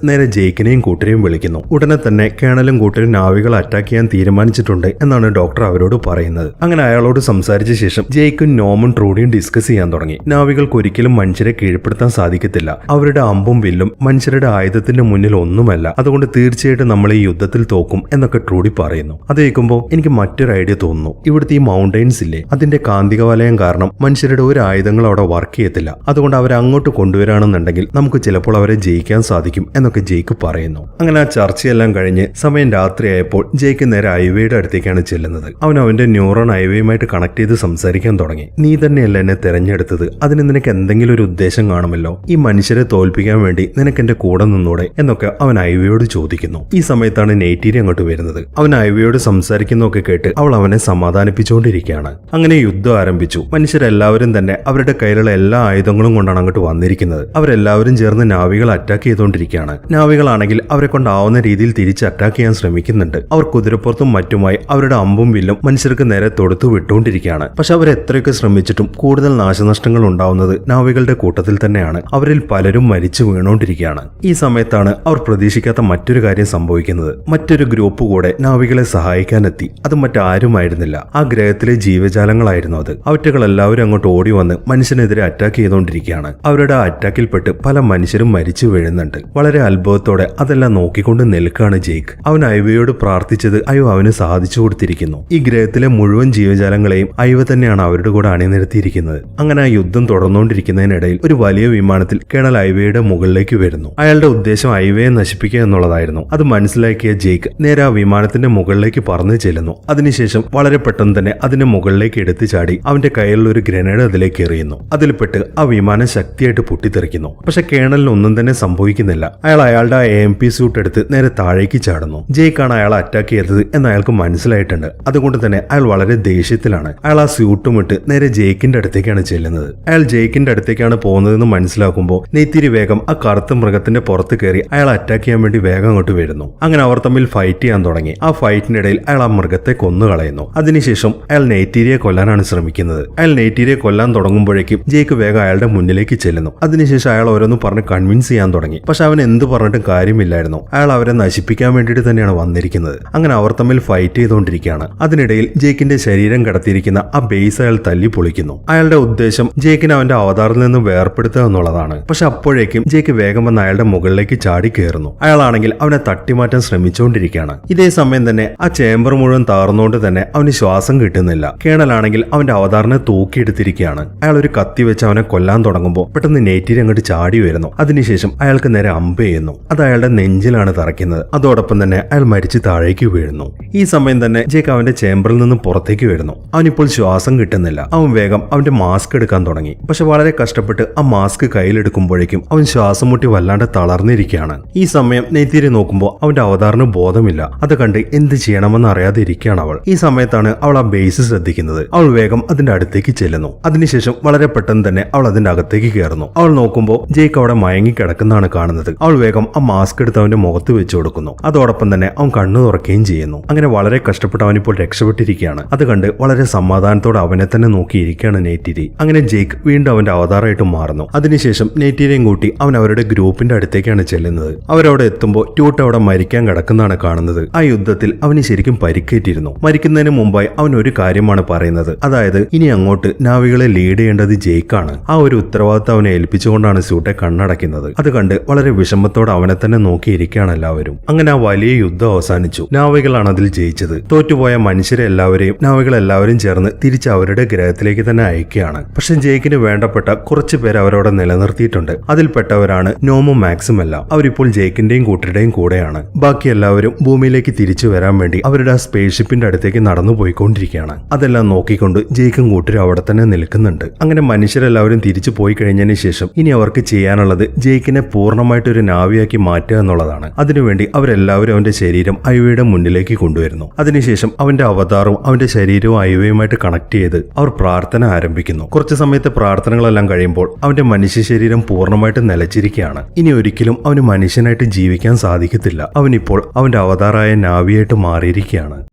നേരെ ജേക്കിനെയും കൂട്ടരെയും വിളിക്കുന്നു. ഉടനെ തന്നെ കേണലും കൂട്ടരും നാവികളെ അറ്റാക്ക് ചെയ്യാൻ തീരുമാനിച്ചിട്ടുണ്ട് എന്നാണ് ഡോക്ടർ അവരോട് പറയുന്നത്. അങ്ങനെ അയാളോട് സംസാരിച്ച ശേഷം ജേക്കും നോമും ട്രൂഡിയും ഡിസ്കസ് ചെയ്യാൻ തുടങ്ങി. നാവികൾക്ക് ഒരിക്കലും മനുഷ്യരെ കീഴ്പ്പെടുത്താൻ സാധിക്കത്തില്ല. അവരുടെ അമ്പും വില്ലും മനുഷ്യരുടെ ആയുധത്തിന്റെ മുന്നിൽ ഒന്നുമല്ല. അതുകൊണ്ട് തീർച്ചയായിട്ടും നമ്മൾ ഈ യുദ്ധത്തിൽ തോക്കും എന്നൊക്കെ ട്രൂഡി പറയുന്നു. അത് കേൾക്കുമ്പോൾ എനിക്ക് മറ്റൊരു ഐഡിയ തോന്നുന്നു. ഇവിടുത്തെ ഈ മൗണ്ടൈൻസ് ഇല്ലേ, അതിന്റെ കാന്തിക വലയം കാരണം മനുഷ്യരുടെ ഒരു ആയുധങ്ങൾ അവിടെ വർക്ക് ചെയ്യത്തില്ല. അതുകൊണ്ട് അവരെ അങ്ങോട്ട് കൊണ്ടുവരാണെന്നുണ്ടെങ്കിൽ നമുക്ക് ചിലപ്പോൾ അവരെ ജയിക്കാൻ സാധിക്കും എന്നൊക്കെ ജേക്ക് പറയുന്നു. അങ്ങനെ ആ ചർച്ചയെല്ലാം കഴിഞ്ഞ് സമയം രാത്രിയായപ്പോൾ ജേക്ക് നേരെ ഐവയുടെ അടുത്തേക്കാണ് ചെല്ലുന്നത്. അവൻ അവന്റെ ന്യൂറോൺ ഐവയുമായിട്ട് കണക്ട് ചെയ്ത് സംസാരിക്കാൻ തുടങ്ങി. നീ തന്നെയല്ല എന്നെ തെരഞ്ഞെടുത്തത്, അതിന് നിനക്ക് എന്തെങ്കിലും ഒരു ഉദ്ദേശം കാണുമല്ലോ. ഈ മനുഷ്യരെ തോൽപ്പിക്കാൻ വേണ്ടി നിനക്ക് എന്റെ കൂടെ നിന്നൂടെ എന്നൊക്കെ അവൻ ഐവയോട് ചോദിക്കുന്നു. ഈ സമയത്താണ് നെയ്റ്റീരി അങ്ങോട്ട് വരുന്നത്. അവൻ ഐവയോട് സംസാരിക്കുന്നതൊക്കെ കേട്ട് അവൾ അവനെ സമാധാനിപ്പിച്ചുകൊണ്ടിരിക്കുകയാണ്. അങ്ങനെ യുദ്ധം ആരംഭിച്ചു. മനുഷ്യരെല്ലാവരും തന്നെ അവരുടെ കയ്യിലുള്ള എല്ലാ ആയുധങ്ങളും കൊണ്ടാണ് അങ്ങോട്ട് വന്നിരിക്കുന്നത്. അവരെല്ലാവരും ചേർന്ന് നാവികൾ അറ്റാക്ക് ചെയ്തുകൊണ്ടിരിക്കുകയാണ്. നാവികളാണെങ്കിൽ അവരെ കൊണ്ടാവുന്ന രീതിയിൽ തിരിച്ച് അറ്റാക്ക് ചെയ്യാൻ ശ്രമിക്കുന്നുണ്ട്. അവർ കുതിരപ്പുറത്തും മറ്റുമായി അവരുടെ അമ്പും വില്ലും മനുഷ്യർക്ക് നേരെ തൊടുത്തു വിട്ടുകൊണ്ടിരിക്കുകയാണ്. പക്ഷെ അവർ എത്രയൊക്കെ ശ്രമിച്ചിട്ടും കൂടുതൽ നാശനഷ്ടങ്ങൾ ഉണ്ടാവുന്നത് നാവികളുടെ കൂട്ടത്തിൽ തന്നെയാണ്. അവരിൽ പലരും മരിച്ചു വീണുകൊണ്ടിരിക്കുകയാണ്. ഈ സമയത്താണ് അവർ പ്രതീക്ഷിക്കാത്ത മറ്റൊരു കാര്യം സംഭവിക്കുന്നത്. മറ്റൊരു ഗ്രൂപ്പ് കൂടെ നാവികളെ സഹായിക്കാനെത്തി. അത് മറ്റാരുമായിരുന്നില്ല, ആ ഗ്രഹത്തിലെ ജീവജാലങ്ങളായിരുന്നു അത്. അവറ്റകൾ എല്ലാവരും അങ്ങോട്ട് ഓടി വന്ന് മനുഷ്യനെതിരെ അറ്റാക്ക് ചെയ്തുകൊണ്ടിരിക്കുകയാണ്. അവരുടെ അറ്റാക്കിൽപ്പെട്ട് പല മനുഷ്യരും മരിച്ചു വീഴുന്നുണ്ട്. വളരെ അത്ഭുതത്തോടെ അതെല്ലാം നോക്കിക്കൊണ്ട് നിൽക്കുകയാണ് ജേക്ക്. അവൻ ഐവയോട് പ്രാർത്ഥിച്ചത് അയ്യോ അവന് സാധിച്ചു കൊടുത്തിരിക്കുന്നു. ഈ ഗ്രഹത്തിലെ മുഴുവൻ ജീവജാലങ്ങളെയും ഐവ തന്നെയാണ് അവരുടെ കൂടെ അണിനിരത്തിയിരിക്കുന്നത്. അങ്ങനെ ആ യുദ്ധം തുടർന്നുകൊണ്ടിരിക്കുന്നതിനിടയിൽ ഒരു വലിയ വിമാനത്തിൽ കേണൽ ഐവയുടെ മുകളിലേക്ക് വരുന്നു. അയാളുടെ ഉദ്ദേശം ഐവയെ നശിപ്പിക്കുക എന്നുള്ളതായിരുന്നു. അത് മനസ്സിലാക്കിയ ജേക്ക് നേരെ ആ വിമാനത്തിന്റെ മുകളിലേക്ക് പറന്നു ചെല്ലുന്നു. അതിനുശേഷം വളരെ പെട്ടെന്ന് തന്നെ അതിന്റെ മുകളിലേക്ക് എടുത്തു ചാടി അവന്റെ കയ്യിലുള്ള ഒരു ഗ്രനേഡ് അതിലേക്ക് എറിയുന്നു. അതിൽപ്പെട്ട് ആ വിമാനം ശക്തിയായിട്ട് പൊട്ടിത്തെറിക്കുന്നു. പക്ഷെ കേണലിന് ഒന്നും തന്നെ സംഭവിക്കുന്നില്ല. അയാൾ അയാളുടെ AMP സ്യൂട്ട് എടുത്ത് നേരെ താഴേക്ക് ചാടുന്നു. ജേക്കാണ് അയാളെ അറ്റാക്ക് ചെയ്തത് എന്ന് അയാൾക്ക് മനസ്സിലായിട്ടുണ്ട്. അതുകൊണ്ട് തന്നെ അയാൾ വളരെ ദേഷ്യത്തിലാണ്. അയാൾ ആ സ്യൂട്ടും ഇട്ട് നേരെ ജേക്കിന്റെ അടുത്തേക്കാണ് ചെല്ലുന്നത്. അയാൾ ജേക്കിന്റെ അടുത്തേക്കാണ് പോകുന്നതെന്ന് മനസ്സിലാക്കുമ്പോൾ നെയ്ത്തിരി വേഗം ആ കറുത്ത മൃഗത്തിന്റെ പുറത്ത് കയറി അയാൾ അറ്റാക്ക് ചെയ്യാൻ വേണ്ടി വേഗം അങ്ങോട്ട് വരുന്നു. അങ്ങനെ അവർ തമ്മിൽ ഫൈറ്റ് ചെയ്യാൻ തുടങ്ങി. ആ ഫൈറ്റിനിടയിൽ അയാൾ ആ മൃഗത്തെ കൊന്നുകളയുന്നു. അതിനുശേഷം അയാൾ നെയ്റ്റീരിയെ കൊല്ലാനാണ് ശ്രമിക്കുന്നത്. അയാൾ നെയ്റ്റീരിയെ കൊല്ലാൻ തുടങ്ങുമ്പോഴേക്കും ജേക്ക് വേഗം അയാളുടെ മുന്നിലേക്ക് ചെല്ലുന്നു. അതിനുശേഷം അയാൾ ഓരോന്ന് പറഞ്ഞ് കൺവിൻസ് ചെയ്യാൻ തുടങ്ങി. പക്ഷെ അവൻ എന്ത് പറഞ്ഞിട്ടും കാര്യമില്ലായിരുന്നു. അയാൾ അവരെ നശിപ്പിക്കാൻ വേണ്ടിയിട്ട് തന്നെയാണ് വന്നിരിക്കുന്നത്. അങ്ങനെ അവർ തമ്മിൽ ഫൈറ്റ് ചെയ്തുകൊണ്ടിരിക്കുകയാണ്. അതിനിടയിൽ ജേക്കിന്റെ ശരീരം കടത്തിയിരിക്കുന്ന ആ ബേസ് അയാൾ തല്ലി പൊളിക്കുന്നു. അയാളുടെ ഉദ്ദേശം ജേക്കിനെ അവന്റെ അവതാറിൽ നിന്ന് വേർപ്പെടുത്തുക എന്നുള്ളതാണ്. പക്ഷെ അപ്പോഴേക്കും ജേക്ക് വേഗം വന്ന് അയാളുടെ മുകളിലേക്ക് ചാടി കയറുന്നു. അയാളാണെങ്കിൽ അവനെ തട്ടിമാറ്റാൻ ശ്രമിച്ചുകൊണ്ടിരിക്കുകയാണ്. ഇതേ സമയം തന്നെ ആ ചേംബർ മുഴുവൻ താർന്നുകൊണ്ട് തന്നെ അവന് ശ്വാസം കിട്ടുന്നില്ല. കേണലാണെങ്കിൽ അവന്റെ അവതാറിനെ തൂക്കിയെടുത്തിരിക്കുകയാണ്. അയാൾ ഒരു കത്തി വെച്ച് അവനെ കൊല്ലാൻ തുടങ്ങുമ്പോൾ പെട്ടെന്ന് നെയ്റ്റീരി അങ്ങോട്ട് ചാടി വരുന്നു. അതിനുശേഷം അയാൾക്ക് നേരെ അമ്പ് ചെയ്യുന്നു. അത് അയാളുടെ നെഞ്ചിലാണ് തറയ്ക്കുന്നത്. അതോടൊപ്പം തന്നെ അയാൾ മരിച്ച് താഴേക്ക് വീഴുന്നു. ഈ സമയം തന്നെ ജേക്ക് അവന്റെ ചേംബറിൽ നിന്നും പുറത്തേക്ക് വരുന്നു. അവനിപ്പോൾ ശ്വാസം കിട്ടുന്നില്ല. അവൻ വേഗം അവന്റെ മാസ്ക് എടുക്കാൻ തുടങ്ങി. പക്ഷെ വളരെ കഷ്ടപ്പെട്ട് ആ മാസ്ക് കയ്യിലെടുക്കുമ്പോഴേക്കും അവൻ ശ്വാസം മുട്ടി വല്ലാണ്ട് തളർന്നിരിക്കുകയാണ്. ഈ സമയം നെയ്ത്തീരി നോക്കുമ്പോൾ അവന്റെ അവതാറിന് ബോധമില്ല. അത് കണ്ട് എന്ത് ചെയ്യണമെന്ന് അറിയാതെ ഇരിക്കുകയാണ് അവൾ. ഈ സമയത്താണ് അവൾ ആ ബേസ് ശ്രദ്ധിക്കുന്നത്. അവൾ വേഗം അതിന്റെ അടുത്തേക്ക് ചെല്ലുന്നു. അതിനുശേഷം വളരെ പെട്ടെന്ന് തന്നെ അവൾ അതിന്റെ അകത്തേക്ക് കയറുന്നു. അവൾ നോക്കുമ്പോൾ ജേക്ക് അവിടെ മയങ്ങി കിടക്കുന്നതാണ് കാണുന്നത്. അവൾ വേഗം ആ മാസ്ക് എടുത്ത് അവന്റെ മുഖത്ത് വെച്ചു കൊടുക്കുന്നു. അതോടൊപ്പം തന്നെ അവൻ കണ്ണു തുറക്കുകയും ചെയ്യുന്നു. അങ്ങനെ വളരെ കഷ്ടപ്പെട്ട് അവനിപ്പോൾ രക്ഷപ്പെട്ടിരിക്കുകയാണ്. അത് കണ്ട് വളരെ സമാധാനത്തോടെ അവനെ തന്നെ നോക്കിയിരിക്കുകയാണ് നെയ്റ്റീരി. അങ്ങനെ ജേക്ക് വീണ്ടും അവന്റെ അവതാറായിട്ട് മാറുന്നു. അതിനുശേഷം നെയ്റ്റീരിയും കൂട്ടി അവൻ അവരുടെ ഗ്രൂപ്പിന്റെ അടുത്തേക്കാണ് ചെല്ലുന്നത്. അവരവിടെ എത്തുമ്പോൾ ട്യൂട്ട് അവിടെ മരിക്കാൻ കിടക്കുന്നതാണ് കാണുന്നത്. ആ യുദ്ധത്തിൽ അവന് ശരിക്കും പരിക്കേറ്റിരുന്നു. മരിക്കുന്നതിന് മുമ്പായി അവൻ ഒരു കാര്യമാണ് പറയുന്നത്. അതായത് ഇനി അങ്ങോട്ട് നാവികളെ ലീഡ് ചെയ്യേണ്ടത് ജേക്കാണ്. ആ ഒരു ഉത്തരവാദിത്തം അവനെ ഏൽപ്പിച്ചുകൊണ്ടാണ് സ്യൂട്ടെ കണ്ണടയ്ക്കുന്നത്. അത് കണ്ട് വളരെ വിഷമത്തോടെ അവനെ തന്നെ നോക്കിയിരിക്കുകയാണ് എല്ലാവരും. അങ്ങനെ ആ വലിയ യുദ്ധം അവസാനിച്ചു. നാവികളാണ് അതിൽ ജയിച്ചത്. തോറ്റുപോയ മനുഷ്യരെ എല്ലാവരെയും നാവികളെല്ലാവരും ചേർന്ന് തിരിച്ച് അവരുടെ ഗ്രഹത്തിലേക്ക് തന്നെ അയക്കുകയാണ്. പക്ഷെ ജേക്കിന് വേണ്ടപ്പെട്ട കുറച്ചു പേർ അവരവിടെ നിലനിർത്തിയിട്ടുണ്ട്. അതിൽപ്പെട്ടവരാണ് നോമും മാക്സും എല്ലാം. അവരിപ്പോൾ ജേക്കിന്റെയും കൂട്ടരുടെയും കൂടെയാണ്. ബാക്കി എല്ലാവരും ഭൂമിയിലേക്ക് തിരിച്ചു വരാൻ വേണ്ടി അവരുടെ ആ സ്പേസ് ഷിപ്പിന്റെ അടുത്തേക്ക് നടന്നു പോയിക്കൊണ്ടിരിക്കുകയാണ്. അതെല്ലാം നോക്കിക്കൊണ്ട് ജേക്കും കൂട്ടരും അവിടെ തന്നെ നിൽക്കുന്നുണ്ട്. അങ്ങനെ മനുഷ്യരെല്ലാവരും തിരിച്ചു പോയി കഴിഞ്ഞതിന് ശേഷം ഇനി അവർക്ക് ചെയ്യാനുള്ളത് ജേക്കിനെ പൂർണ്ണമായിട്ട് ഒരു നാവിയാക്കി മാറ്റുക എന്നുള്ളതാണ്. അതിനുവേണ്ടി അവരെല്ലാവരും അവന്റെ ശരീരം ഐവയുടെ മുന്നിലേക്ക് കൊണ്ടുവരുന്നു. അതിനുശേഷം അവന്റെ അവതാറും അവന്റെ ശരീരവും വീണ്ടും ഐവയുമായിട്ട് കണക്ട് ചെയ്ത് അവർ പ്രാർത്ഥന ആരംഭിക്കുന്നു. കുറച്ചു സമയത്തെ പ്രാർത്ഥനകളെല്ലാം കഴിയുമ്പോൾ അവന്റെ മനുഷ്യ ശരീരം പൂർണ്ണമായിട്ട് നിലച്ചിരിക്കുകയാണ്. ഇനി ഒരിക്കലും അവന് മനുഷ്യനായിട്ട് ജീവിക്കാൻ സാധിക്കത്തില്ല. അവനിപ്പോൾ അവന്റെ അവതാറായ നാവിയായിട്ട് മാറിയിരിക്കുകയാണ്.